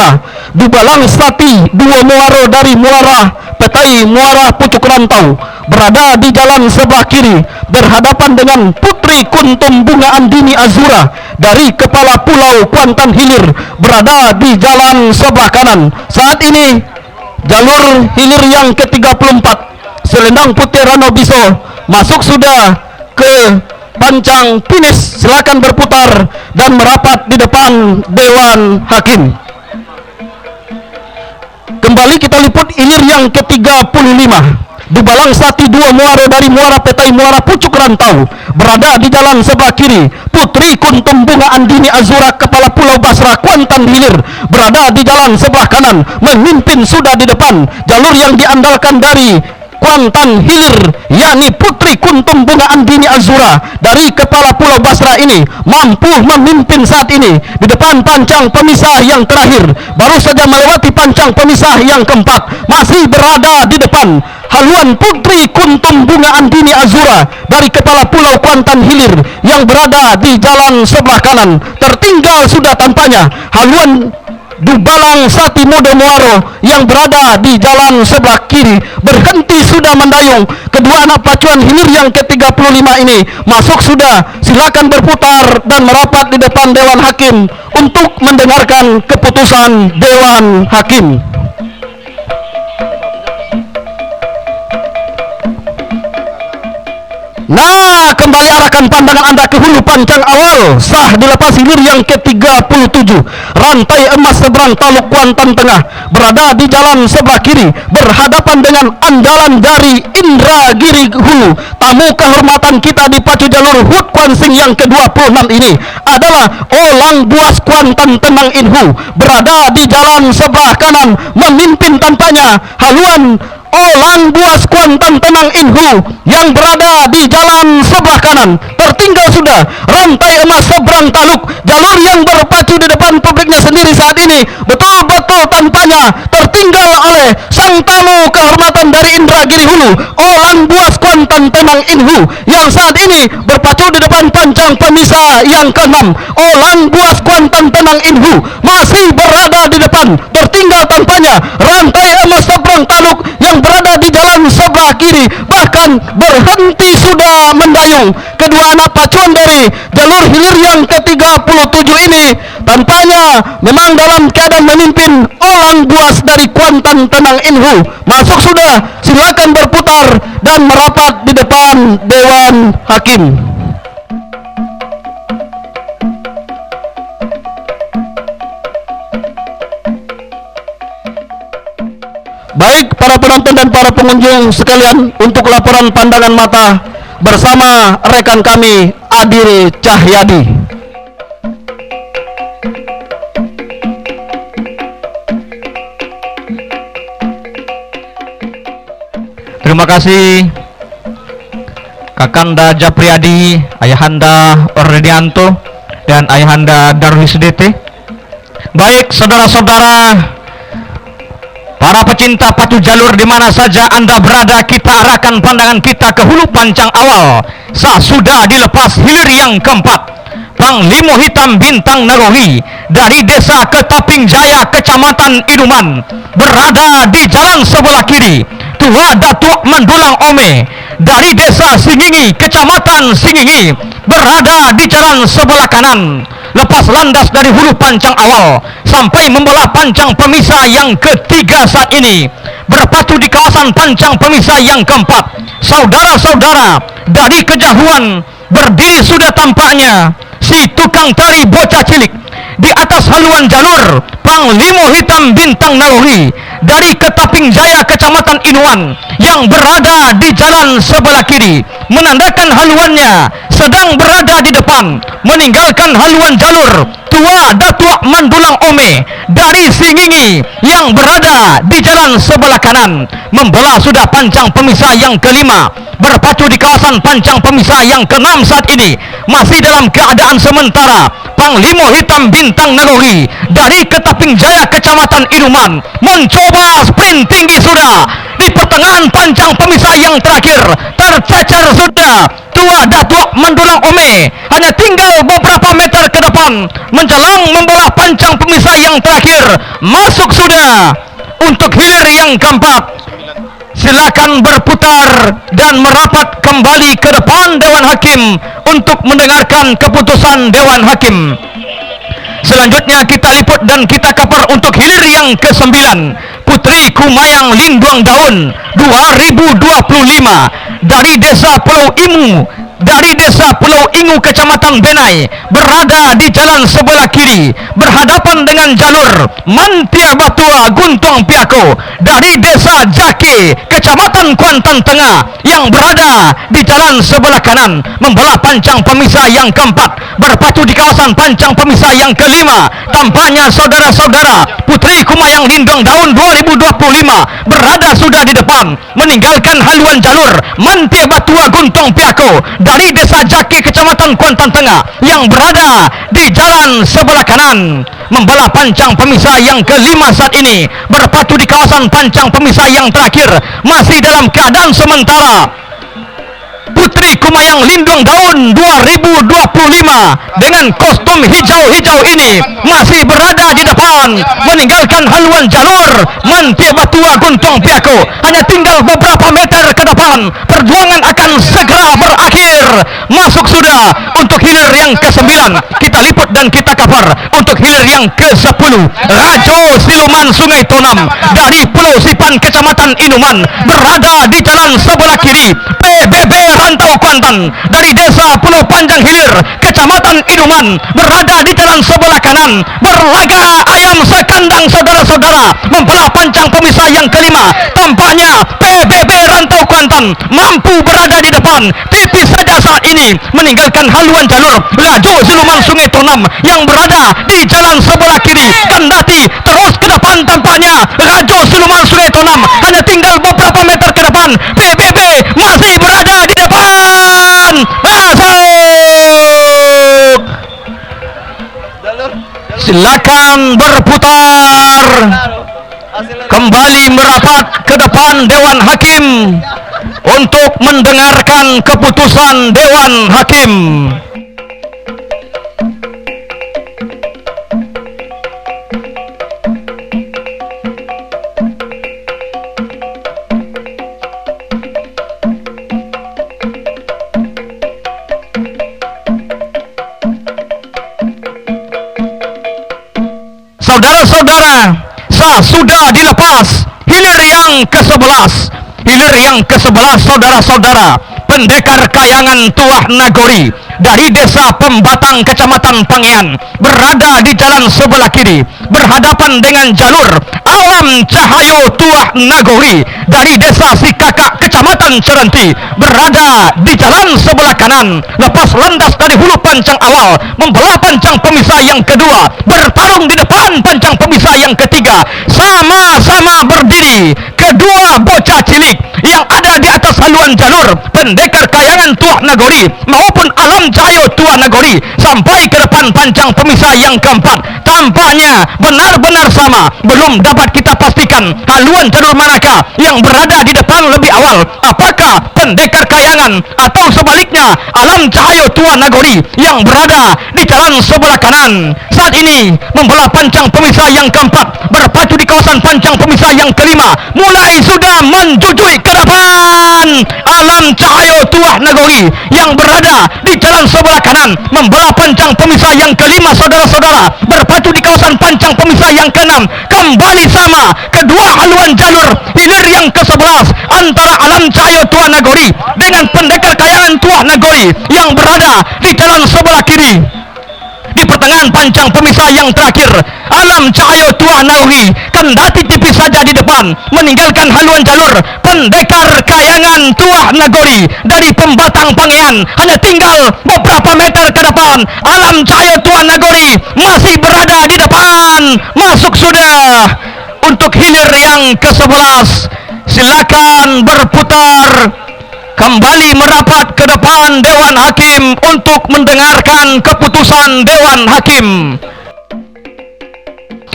Dubalang Sati Dua Muaro dari Muara Petai Muara Pucuk Rantau berada di jalan sebelah kiri berhadapan dengan Putri Kuntum Bunga Andini Azura dari Kepala Pulau Kuantan Hilir berada di jalan sebelah kanan. Saat ini jalur hilir yang ke-34 Selendang Putih Rano Biso masuk sudah ke pancang finish. Silakan berputar dan merapat di depan Dewan Hakim. Kembali kita liput hilir yang ke-35 Dubalang Sati Dua Muaro dari Muara Petai Muara Pucuk Rantau berada di jalan sebelah kiri. Putri Kuntum Bunga Andini Azura Kepala Pulau Basra Kuantan Hilir berada di jalan sebelah kanan, memimpin sudah di depan. Jalur yang diandalkan dari Kuantan Hilir yakni Putri Kuntum Bunga Andini Azura dari Kepala Pulau Basra ini mampu memimpin saat ini di depan pancang pemisah yang terakhir. Baru saja melewati pancang pemisah yang keempat, masih berada di depan haluan Putri Kuntum Bunga Andini Azura dari Kepala Pulau Kuantan Hilir yang berada di jalan sebelah kanan. Tertinggal sudah tampaknya haluan Dubalang Sati Muda Muaro yang berada di jalan sebelah kiri. Berhenti sudah mendayung. Kedua anak pacuan hilir yang ke-35 ini masuk sudah. Silakan berputar dan merapat di depan Dewan Hakim untuk mendengarkan keputusan Dewan Hakim. Nah, kembali arahkan pandangan Anda ke hulu pancang awal. Sah dilepas hilir yang ke-37 Rantai Emas Seberang Taluk Kuantan Tengah berada di jalan sebelah kiri berhadapan dengan andalan dari Indragiri Hulu. Tamu kehormatan kita di pacu jalur HUT Kuansing yang ke-26 ini adalah Olang Buas Kuantan Tenang Inhu berada di jalan sebelah kanan, memimpin tampaknya haluan Olang Buas Kuantan Tenang Inhu yang berada di jalan sebelah kanan. Tertinggal sudah Rantai Emas Seberang Taluk, jalur yang berpacu di depan publiknya sendiri saat ini betul-betul tampaknya tertinggal oleh sang tamu kehormatan dari Indragiri Hulu, Olang Buas Kuantan Tenang Inhu yang saat ini berpacu di depan pancang pemisah yang ke-6. Olang Buas Kuantan Tenang Inhu masih berada di depan. Tertinggal tampaknya Rantai Emas Seberang Taluk yang berada di jalan sebelah kiri, bahkan berhenti sudah mendayung. Kedua anak pacuan dari jalur hilir yang ke-37 ini tampaknya memang dalam keadaan memimpin. Olang Buas dari Kuantan Tenang Inhu masuk sudah. Silakan berputar dan merapat di depan Dewan Hakim. Baik para penonton dan para pengunjung sekalian, untuk laporan pandangan mata bersama rekan kami Adil Cahyadi. Terima kasih Kakanda Japriyadi, Ayahanda Ordenianto, dan Ayahanda Darwis DT. Baik saudara-saudara, para pecinta pacu jalur di mana saja Anda berada, kita arahkan pandangan kita ke hulu pancang awal. Sudah dilepas hilir yang keempat, Panglima Hitam Bintang Narohi dari Desa Ketaping Jaya, Kecamatan Iduman, berada di jalan sebelah kiri. Tua Datuk Mendulang Ome dari Desa Singingi, Kecamatan Singingi, berada di jalan sebelah kanan. Lepas landas dari hulu pancang awal sampai membelah pancang pemisah yang ketiga saat ini, berpacu di kawasan pancang pemisah yang keempat. Saudara-saudara, dari kejauhan berdiri sudah tampaknya si tukang tari bocah cilik di atas haluan jalur Panglima Hitam Bintang Narohi dari Ketaping Jaya, Kecamatan Inuan, yang berada di jalan sebelah kiri. Menandakan haluannya sedang berada di depan, meninggalkan haluan jalur Tua Datuk Mandulang Ome dari Singingi yang berada di jalan sebelah kanan, membelah sudah pancang pemisah yang kelima, berpacu di kawasan pancang pemisah yang keenam saat ini, masih dalam keadaan sementara. Panglima Hitam Bintang Nagori dari Ketaping Jaya Kecamatan Inuman mencoba sprint tinggi sudah di pertengahan pancang pemisah yang terakhir, tercecer sudah Tua Datuk Mandulang Ome, hanya tinggal beberapa meter ke depan menjelang membelah pancang pemisah yang terakhir, masuk sudah untuk hilir yang keempat. Silakan berputar dan merapat kembali ke depan Dewan Hakim untuk mendengarkan keputusan Dewan Hakim. Selanjutnya kita liput dan kita kapar untuk hilir yang ke-9, Putri Kumayang Linduang Daun 2025 dari Desa Pulau Ingu Kecamatan Benai, berada di jalan sebelah kiri berhadapan dengan jalur Mantia Batua Guntung Piako dari Desa Jake Kecamatan Kuantan Tengah yang berada di jalan sebelah kanan, membelah pancang pemisah yang keempat, berpacu di kawasan pancang pemisah yang kelima. Tampaknya saudara-saudara Putri Kumayang Linduang Daun 2025 berada sudah di depan, meninggalkan haluan jalur Mantia Batua Guntung Piako dari Desa Jaki Kecamatan Kuantan Tengah yang berada di jalan sebelah kanan, membelah pancang pemisah yang kelima saat ini, berpacu di kawasan pancang pemisah yang terakhir, masih dalam keadaan sementara. Putri Kumayang Linduang Daun 2025 dengan kostum hijau-hijau ini masih berada di depan, meninggalkan haluan jalur Mantia Batua Guntung Piako, hanya tinggal beberapa meter ke depan, perjuangan akan segera berakhir. Masuk sudah untuk hilir yang ke-9, kita liput dan kita kapar untuk hilir yang ke-10, Rajo Siluman Sungai Tonam dari Pulau Sipan Kecamatan Inuman, berada di jalan sebelah kiri. PBB Rantau Kuantan dari Desa Pulau Panjang Hilir Kecamatan Inuman, berada di jalan sebelah kanan, berlaga ayam sekandang saudara-saudara, membelah pancang pemisah yang kelima. Tampaknya PBB Rantau Kuantan mampu berada di depan, tipis saja saat ini, meninggalkan haluan jalur Rajo Siluman Sungai Tonam yang berada di jalan sebelah kiri. Kendati terus ke depan, tampaknya Rajo Siluman Sungai Tonam hanya tinggal beberapa meter ke depan, PBB masih berada di depan. Masuk, silakan berputar kembali merapat ke depan Dewan Hakim untuk mendengarkan keputusan Dewan Hakim. Saudara-saudara, sudah dilepas hilir yang ke-11. Hilir yang ke-11 saudara-saudara, Pendekar Kayangan Tuah Nagori dari Desa Pembatang Kecamatan Pangian, berada di jalan sebelah kiri berhadapan dengan jalur Alam Cahayo Tuah Nagori dari Desa Sikakak Kecamatan Cerenti, berada di jalan sebelah kanan, lepas landas dari hulu pancang awal, membelah pancang pemisah yang kedua, bertarung di depan pancang pemisah yang ketiga, sama-sama berdiri kedua bocah cilik yang ada di atas haluan jalur Pendekar Kayangan Tuah Nagori maupun Alam Cahayo Tuah Nagori sampai ke depan pancang pemisah yang keempat. Tampaknya benar-benar sama, belum dapat kita pastikan haluan jalur manakah yang berada di depan lebih awal, apakah Pendekar Kayangan atau sebaliknya Alam Cahayo Tuah Nagori yang berada di jalan sebelah kanan. Saat ini membelah pancang pemisah yang keempat, berpacu di kawasan pancang pemisah yang kelima, mulai sudah menjujui ke depan. Alam Cahayo Tuah Nagori yang berada di jalan sebelah kanan, membelah pancang pemisah yang kelima saudara-saudara, berpacu di kawasan pancang pemisah yang keenam, kembali sama kedua haluan jalur hilir yang ke-11 antara Alam Cahayo Tuah Nagori dengan Pendekar Kayangan Tuah Nagori yang berada di jalan sebelah kiri. Di pertengahan panjang pemisah yang terakhir, Alam Cahaya Tuah Nagori kendati tipis saja di depan, meninggalkan haluan jalur pendekar kayangan Tuah Nagori dari pembatang Pangean. Hanya tinggal beberapa meter ke depan, Alam Cahaya Tuah Nagori masih berada di depan. Masuk sudah untuk hilir yang ke-11. Silakan berputar kembali merapat ke depan Dewan Hakim untuk mendengarkan keputusan Dewan Hakim.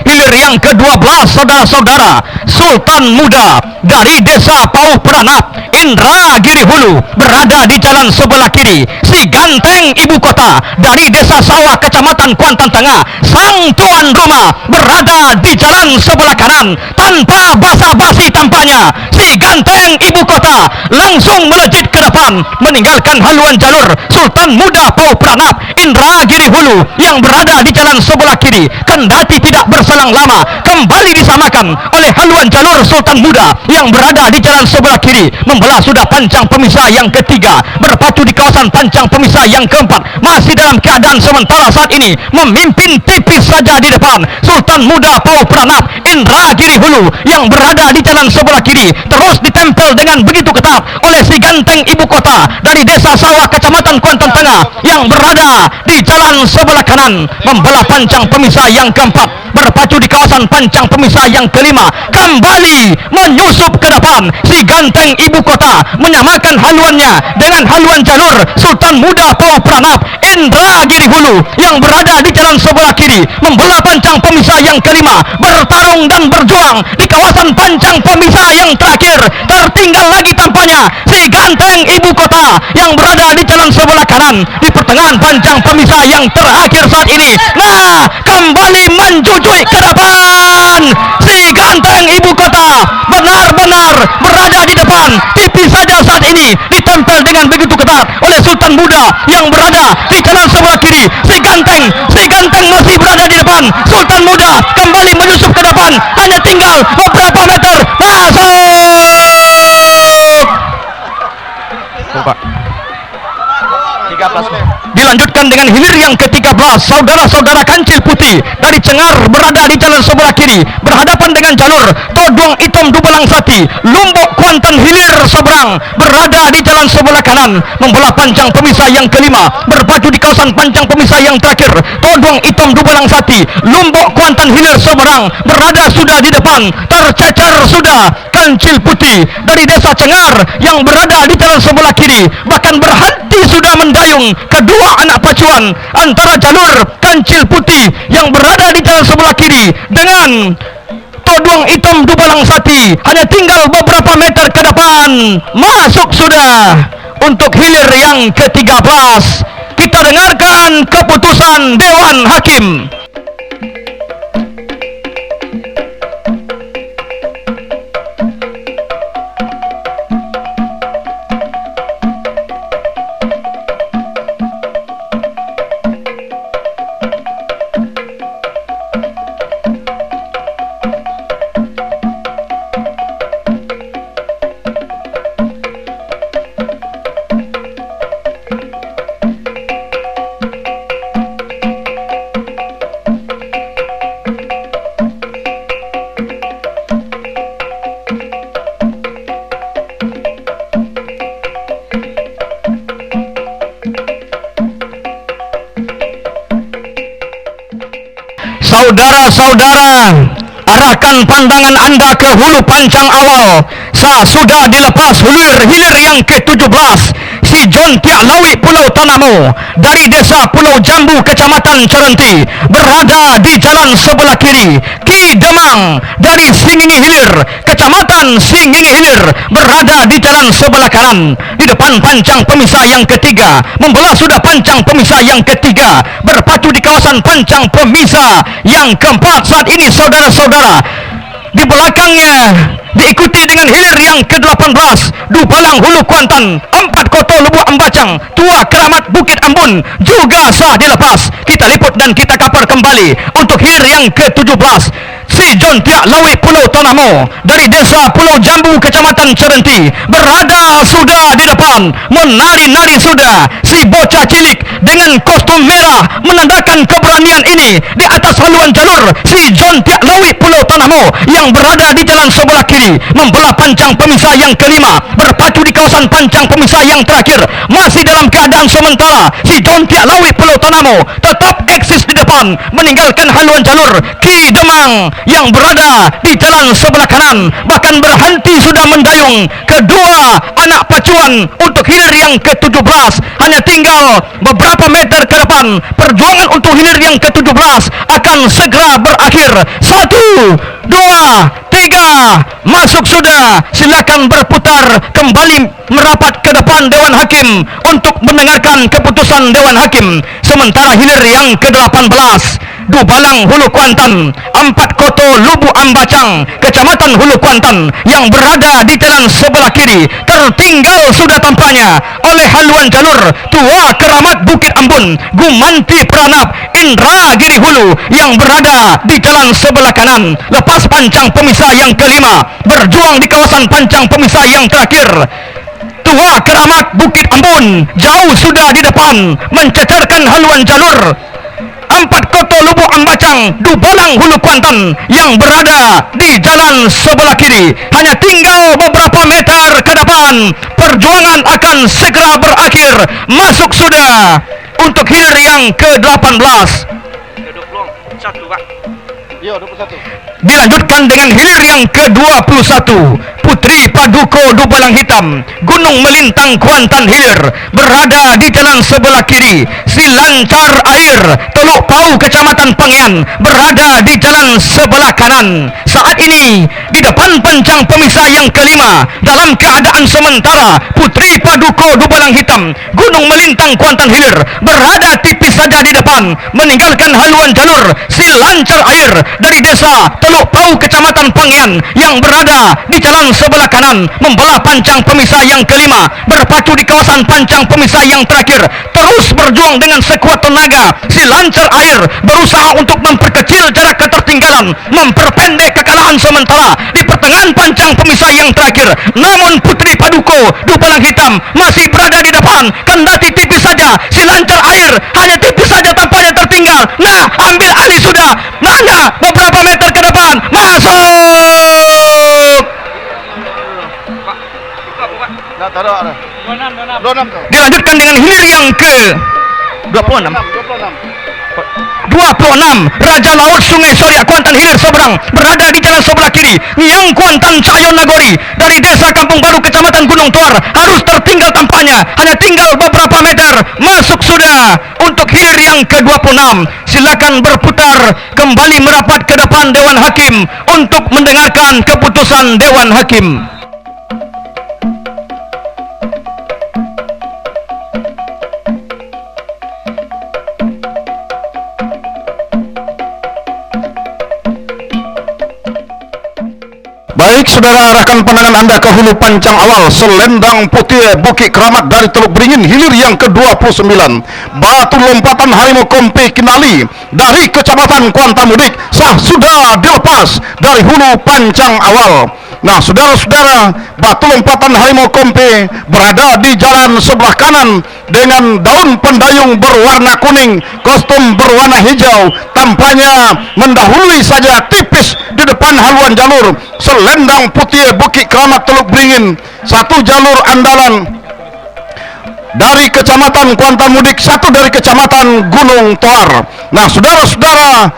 Hilir yang ke-12, saudara-saudara, Sultan Muda dari Desa Pauh Peranap, Indragiri Hulu, berada di jalan sebelah kiri. Si Ganteng Ibu Kota dari Desa Sawah, Kecamatan Kuantan Tengah, sang tuan rumah, berada di jalan sebelah kanan. Tanpa basa-basi tampaknya, si Ganteng Ibu Kota langsung melejit ke depan, meninggalkan haluan jalur Sultan Muda Pauh Peranap, Indragiri Hulu yang berada di jalan sebelah kiri. Kendati tidak berselang lama, kembali disamakan oleh haluan jalur Sultan Muda yang berada di jalan sebelah kiri. Membelah sudah panjang pemisah yang ketiga, berpacu di kawasan panjang pemisah yang keempat. Masih dalam keadaan sementara saat ini memimpin tipis saja di depan Sultan Muda Pauh Peranap, Indragiri Hulu yang berada di jalan sebelah kiri, terus ditempel dengan begitu ketat oleh si Ganteng Ibu Kota dari Desa Sawah, Kecamatan Kuantan Tengah yang berada di jalan sebelah kanan. Membelah panjang pemisah yang keempat, berpacu di kawasan panjang pemisah yang kelima, kembali menyusup ke depan. Si Ganteng Ibu Kota menyamakan haluannya dengan haluan jalur Sultan Muda Pauh Peranap, Indragiri Hulu yang berada di jalan sebelah kiri. Membelah panjang pemisah yang kelima, bertarung dan berjuang di kawasan panjang pemisah yang terakhir. Tertinggal lagi tampaknya si Ganteng Ibu Kota yang berada di jalan sebelah kanan di pertengahan panjang pemisah yang terakhir saat ini. Nah, kembali mencucui ke depan. Si Ganteng Ibu Kota benar-benar berada di depan, tipis saja saat ini ditempel dengan begitu ketat oleh Sultan Muda yang berada di jalan sebelah kiri. Si Ganteng masih berada di depan. Sultan Muda kembali menyusup ke depan, hanya tinggal beberapa meter. Masuk. Pak. Dilanjutkan dengan hilir yang ke-13, saudara-saudara Kancil Putih dari Cengar berada di jalan sebelah kiri, berhadapan dengan jalur Toduang Hitam Dubalang Sati. Lombok Kuantan hilir seberang, berada di jalan sebelah kanan. Membelah panjang pemisah yang kelima, berpacu di kawasan panjang pemisah yang terakhir, Toduang Hitam Dubalang Sati. Lombok Kuantan hilir seberang, berada sudah di depan. Tercecer sudah Kancil Putih dari Desa Cengar yang berada di jalan sebelah kiri, bahkan berhenti sudah mendayung kedua anak pacuan antara jalur Kancil Putih yang berada di jalan sebelah kiri dengan Toduang Hitam Dubalang Sati. Hanya tinggal beberapa meter ke depan. Masuk sudah untuk hilir yang ke-13. Kita dengarkan keputusan Dewan Hakim. Saudara-saudara, arahkan pandangan Anda ke hulu panjang awal. Sudah dilepas hilir yang ke-17. Si John Tiak Lawi Pulau Tanamu dari Desa Pulau Jambu, Kecamatan Cerenti, berada di jalan sebelah kiri. Ki Demang dari Singingi Hilir, Kecamatan Singingi Hilir, berada di jalan sebelah kanan. Di depan panjang pemisah yang ketiga, membelah sudah panjang pemisah yang ketiga, berpacu di kawasan panjang pemisah yang keempat saat ini, saudara-saudara. Di belakangnya diikuti dengan hilir yang ke-18, Dubalang Hulu Kuantan, 4 Koto Lubuk Embacang, Tua Keramat Bukit Ambon juga sah dilepas. Kita liput dan kita kapar kembali untuk hilir yang ke-17. si John Tiak Lawi Pulau Tanahmo dari desa Pulau Jambu Kecamatan Cerenti berada sudah di depan, menari-nari sudah si bocah cilik dengan kostum merah menandakan keberanian ini di atas haluan jalur si John Tiak Lawi Pulau Tanahmo yang berada di jalan sebelah kiri membelah pancang pemisah yang kelima berpacu di kawasan pancang pemisah yang terakhir. Masih dalam keadaan sementara si John Tiak Lawi Pulau Tanahmo tetap eksis di depan meninggalkan haluan jalur Ki Demang yang berada di jalan sebelah kanan, bahkan berhenti sudah mendayung kedua anak pacuan untuk hilir yang ke-17. Hanya tinggal beberapa meter ke depan, perjuangan untuk hilir yang ke-17 akan segera berakhir. 1, 2, 3, masuk sudah. Silakan berputar kembali merapat ke depan Dewan Hakim untuk mendengarkan keputusan Dewan Hakim. Sementara hilir yang ke-18 Dubalang Hulu Kuantan, 4 Koto Lubu Ambacang, Kecamatan Hulu Kuantan yang berada di jalan sebelah kiri tertinggal sudah tampaknya oleh haluan jalur Tua Keramat Bukit Ambon, Gumanti Pranap, Indra Giri Hulu yang berada di jalan sebelah kanan. Lepas pancang pemisah yang kelima berjuang di kawasan pancang pemisah yang terakhir, Tua Keramat Bukit Ambon jauh sudah di depan mencecerkan haluan jalur 4 Koto Lubuk Ambacang, Dubalang Hulu Kuantan yang berada di jalan sebelah kiri. Hanya tinggal beberapa meter ke depan, perjuangan akan segera berakhir. Masuk sudah untuk hilir yang ke-18. Dilanjutkan dengan hilir yang ke-21, Putri Paduko Dubalang Hitam, Gunung Melintang Kuantan Hilir berada di jalan sebelah kiri. Si Lancar Air Teluk Pau Kecamatan Pengian berada di jalan sebelah kanan. Saat ini di depan pancang pemisah yang kelima dalam keadaan sementara, Putri Paduko Dubalang Hitam, Gunung Melintang Kuantan Hilir berada tipis saja di depan meninggalkan haluan jalur si Lancar Air dari desa Teluk Pau Kecamatan Pengian yang berada di jalan sebelah kanan membelah pancang pemisah yang kelima berpacu di kawasan pancang pemisah yang terakhir. Terus berjuang dengan sekuat tenaga, si Lancar Air berusaha untuk memperkecil jarak ketertinggalan, memperpendek kekalahan sementara di pertengahan pancang pemisah yang terakhir. Namun Putri Paduko Dubalang Hitam masih berada di depan, kendati tipis saja. Si Lancar Air hanya tipis saja tampaknya tertinggal. Nah, ambil alih sudah. Mana beberapa meter ke depan, masuk. Dilanjutkan dengan hilir yang ke-26. 26 Raja Laut Sungai Soria Kuantan Hilir seberang berada di jalan sebelah kiri. Yang Kuantan Cahyo Nagori dari desa Kampung Baru Kecamatan Gunung Tuar harus tertinggal tampaknya, hanya tinggal beberapa meter. Masuk sudah untuk hilir yang ke-26. Silakan berputar kembali merapat ke depan Dewan Hakim untuk mendengarkan keputusan Dewan Hakim. Baik, saudara, arahkan pandangan Anda ke hulu pancang awal Selendang Putih Bukit Keramat dari Teluk Beringin, hilir yang ke-29. Batu lompatan Harimau Kompe Kinali dari Kecamatan Kuantan Mudik sah sudah dilepas dari hulu pancang awal. Nah, saudara-saudara, batu lompatan Harimau Kompe berada di jalan sebelah kanan dengan daun pendayung berwarna kuning, kostum berwarna hijau, tampaknya mendahului saja tipis di depan haluan jalur Selendang Putih Bukit Keramat Teluk Beringin. Satu jalur andalan dari Kecamatan Kuantan Mudik, satu dari Kecamatan Gunung Toar. Nah, saudara-saudara,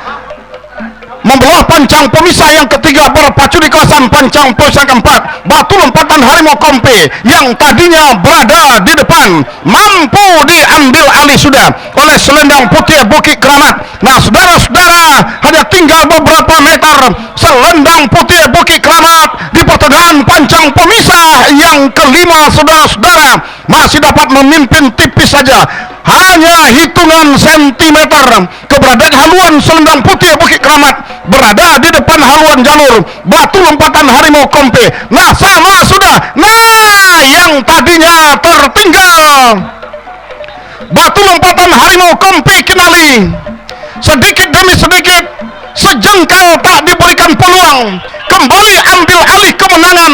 membelah pancang pemisah yang ketiga berpacu di kawasan pancang pemisah keempat, batu lompatan Harimau Kompe yang tadinya berada di depan mampu diambil alih sudah oleh Selendang Putih Bukit Keramat. Nah, saudara-saudara, hanya tinggal beberapa meter. Selendang Putih Bukit Keramat di pertengahan pancang pemisah yang kelima, saudara-saudara, masih dapat memimpin tipis saja, hanya hitungan sentimeter. Keberadaan haluan Selendang Putih Bukit Keramat berada di depan haluan jalur batu lompatan Harimau Kompe. Nah, sama sudah. Nah, yang tadinya tertinggal batu lompatan Harimau Kompe Kinali sedikit demi sedikit sejengkal tak diberikan peluang, kembali ambil alih kemenangan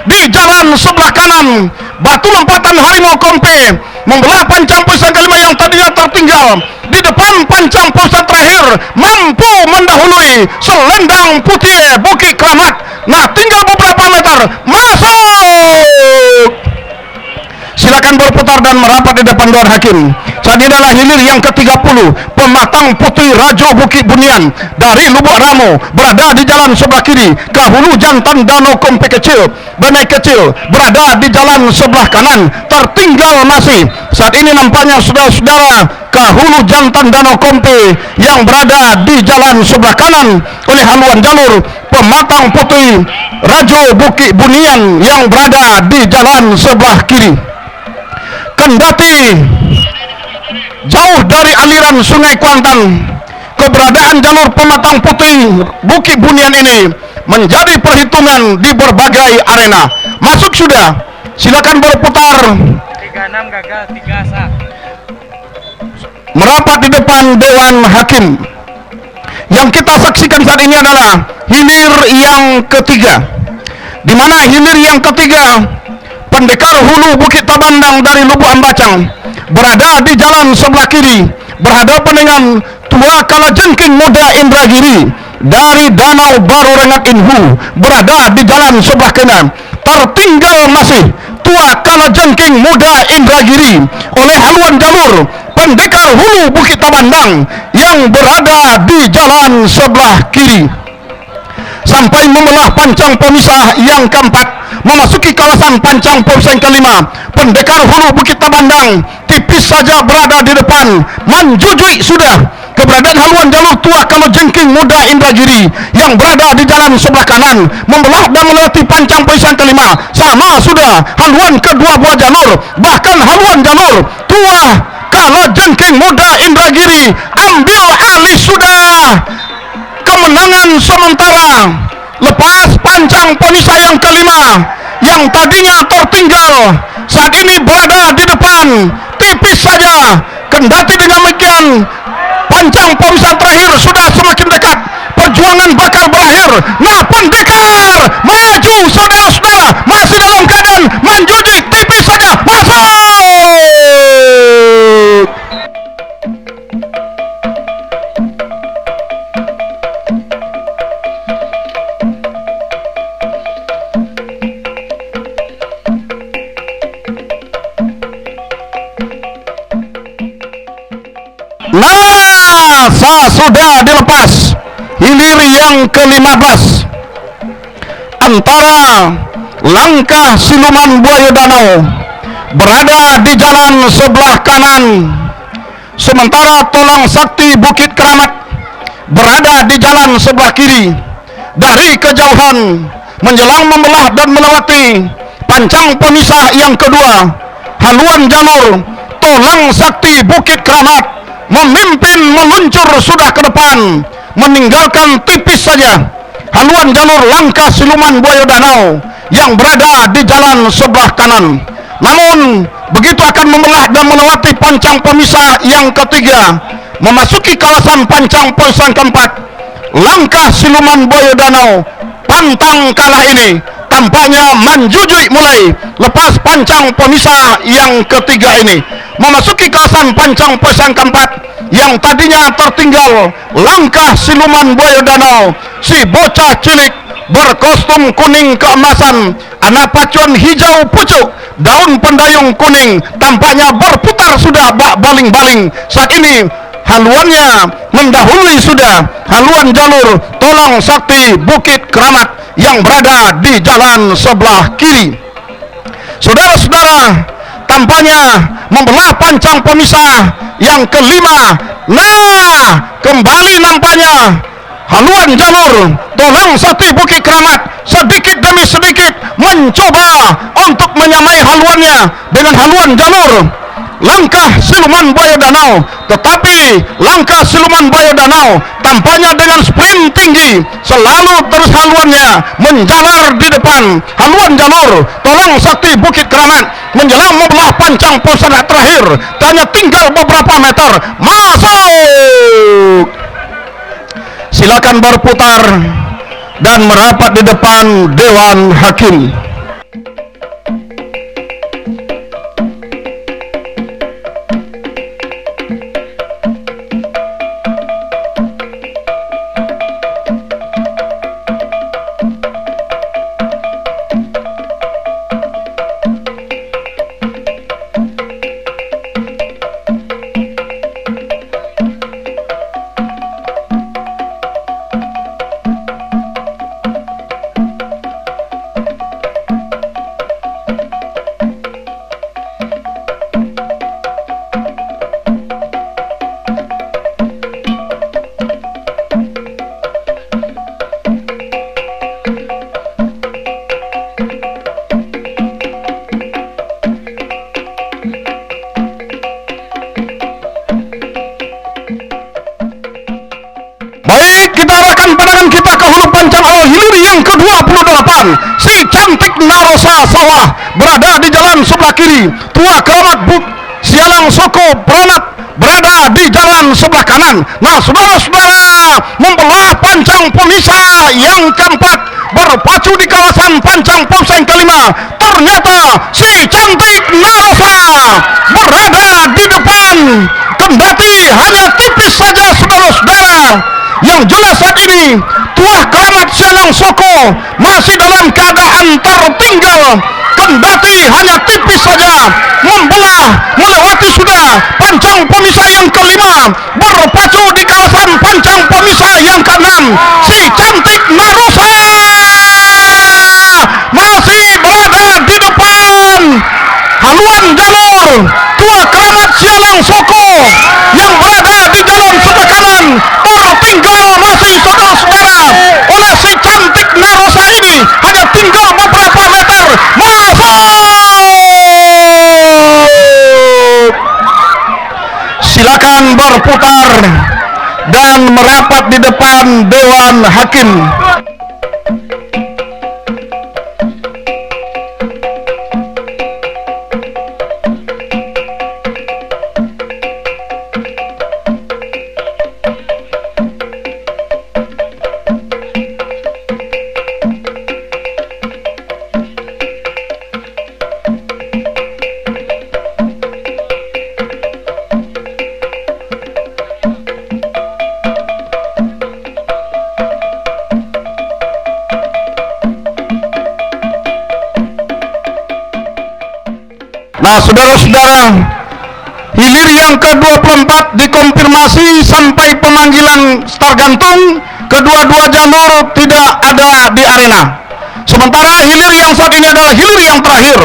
di jalan sebelah kanan. Batu lompatan Harimau Kompe membelah pancang poin kelima yang tadinya tertinggal di depan pancang poin terakhir, mampu mendahului selendang putih Bukit Keramat. Nah, tinggal beberapa meter, masuk. Silakan berputar dan merapat di depan Dewan Hakim. Saat ini adalah hilir yang ke-30 pematang putri Rajo Bukit Bunian dari Lubuk Ramo, berada di jalan sebelah kiri. Kahulu jantan Danau Kompe kecil, Benai kecil, berada di jalan sebelah kanan. Tertinggal masih saat ini nampaknya saudara-saudara Kahulu jantan Danau Kompe yang berada di jalan sebelah kanan oleh haluan jalur pematang putri Rajo Bukit Bunian yang berada di jalan sebelah kiri. Kendati jauh dari aliran Sungai Kuantan, keberadaan jalur pematang putih Bukit Bunian ini menjadi perhitungan di berbagai arena. Masuk sudah, silakan berputar. 36 gagal, 3 sah. Merapat di depan Dewan Hakim. Yang kita saksikan saat ini adalah hilir yang ketiga, di mana hilir yang ketiga pendekar hulu Bukit Tabandang dari Lubuk Ambacang berada di jalan sebelah kiri, berhadapan dengan Tua Kalajengking Muda Indragiri dari Danau Baru Rengat Inhu, berada di jalan sebelah kanan. Tertinggal masih Tua Kalajengking Muda Indragiri oleh haluan jalur pendekar hulu Bukit Tabandang yang berada di jalan sebelah kiri. Sampai membelah pancang pemisah yang keempat, memasuki kawasan pancang pemisah yang kelima, pendekar hulu Bukit Tabandang tipis saja berada di depan, menjujui sudah keberadaan haluan jalur Tua Kalajengking Muda Indragiri yang berada di jalan sebelah kanan, membelah dan melewati pancang pemisah yang kelima. Sama sudah haluan kedua buah jalur, bahkan haluan jalur Tua Kalajengking Muda Indragiri ambil alih sudah kemenangan sementara lepas pancang pemisah yang kelima yang tadinya tertinggal saat ini berada di depan tipis saja. Kendati dengan demikian pancang pemisah terakhir sudah semakin dekat, perjuangan bakal berakhir. Nah, pendekar maju saudara-saudara, masih dalam keadaan menjuji, tipis saja masuk. Sudah dilepas hilir yang ke-15 antara Langkah Siluman Buaya Danau berada di jalan sebelah kanan, sementara Tolang Sakti Bukit Keramat berada di jalan sebelah kiri. Dari kejauhan menjelang membelah dan melewati pancang pemisah yang kedua, haluan jalur Tolang Sakti Bukit Keramat memimpin meluncur sudah ke depan, meninggalkan tipis saja haluan jalur Langkah Siluman Buaya Danau yang berada di jalan sebelah kanan. Namun begitu akan membelah dan melewati pancang pemisah yang ketiga, memasuki kawasan pancang pemisah keempat, Langkah Siluman Buaya Danau pantang kalah ini tampaknya menjujui mulai lepas pancang pemisah yang ketiga ini, memasuki kawasan pancang pemisah keempat yang tadinya tertinggal. Langkah Siluman Buaya Danau, si bocah cilik berkostum kuning keemasan, anak pacuan hijau pucuk, daun pendayung kuning, tampaknya berputar sudah bak baling-baling. Saat ini haluannya mendahului sudah haluan jalur Tolang Sakti Bukit Keramat yang berada di jalan sebelah kiri. Saudara-saudara, tampaknya membelah pancang pemisah yang kelima. Nah, kembali nampaknya haluan jalur Tolang Sakti Bukit Keramat sedikit demi sedikit mencoba untuk menyamai haluannya dengan haluan jalur Langkah Siluman Buaya Danau, tetapi Langkah Siluman Buaya Danau tampaknya dengan sprint tinggi selalu terus haluannya menjalar di depan haluan jalur Tolang Sakti Bukit Keramat menjelang membelah pancang pusat terakhir. Hanya tinggal beberapa meter, masuk. silakan berputar dan merapat di depan Dewan Hakim. Baik, kita arahkan pandangan kita ke hulu Pancang Awal Hilir yang ke-28. Si cantik Narosa Sawah berada di jalan sebelah kiri. Tua Keramat Buk Sialang Soko Peramat berada di jalan sebelah kanan. Nah, saudara-saudara, membelah Pancang Pemisa yang keempat berpacu di kawasan Pancang Pomsa yang kelima. Ternyata si cantik Narosa berada di depan, kendati hanya tipis saja, saudara-saudara. Yang jelas saat ini Tuah Keramat Sialang Soko masih dalam keadaan tertinggal, kendati hanya tipis saja, membelah melewati sudah Pancang Pemisa yang kelima, berpacu di kawasan Pancang Pemisa yang keenam. Si cantik Narosa masih berada di depan haluan jalur Tuah Keramat Sialang Soko yang berada di jalan sebelah kanan. Tertinggal masih, saudara-saudara, oleh si cantik Narosa ini, hanya tinggal beberapa meter. Silakan berputar dan merapat di depan Dewan Hakim. Nah, saudara-saudara, hilir yang ke-24 dikonfirmasi sampai pemanggilan start gantung, kedua-dua jalur tidak ada di arena. Sementara hilir yang saat ini adalah hilir yang terakhir,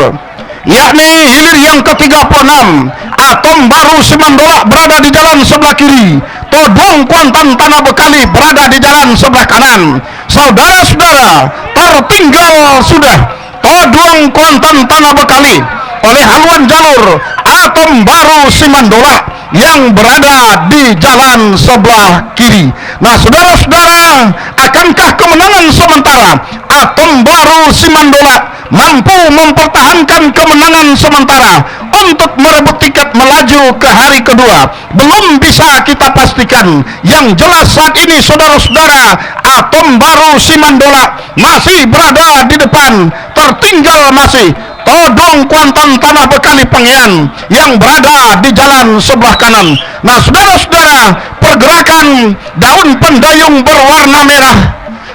yakni hilir yang ke-36. Atom Baru Simandolak berada di jalan sebelah kiri. Todong Kuantan Tanah Bekali berada di jalan sebelah kanan. Saudara-saudara, tertinggal sudah Todong Kuantan Tanah Bekali oleh haluan jalur Atom Baru Simandolak yang berada di jalan sebelah kiri. Nah, saudara-saudara, akankah kemenangan sementara Atom Baru Simandolak mampu mempertahankan kemenangan sementara untuk merebut tiket melaju ke hari kedua? Belum bisa kita pastikan. Yang jelas saat ini, saudara-saudara, Atom Baru Simandolak masih berada di depan, tertinggal masih Todong Kuantan Tanah Bekali Pengean yang berada di jalan sebelah kanan. Nah, saudara-saudara, pergerakan daun pendayung berwarna merah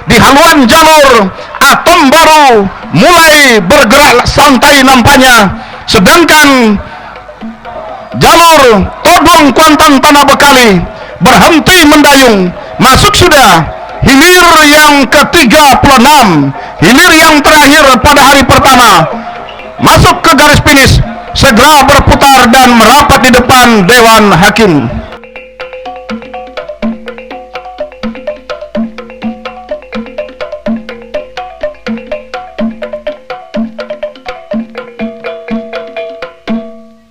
di haluan jalur Atom Baru mulai bergerak santai nampaknya, sedangkan jalur Todong Kuantan Tanah Bekali berhenti mendayung. Masuk sudah hilir yang ke-36, hilir yang terakhir pada hari pertama, masuk ke garis finish, segera berputar dan merapat di depan Dewan Hakim.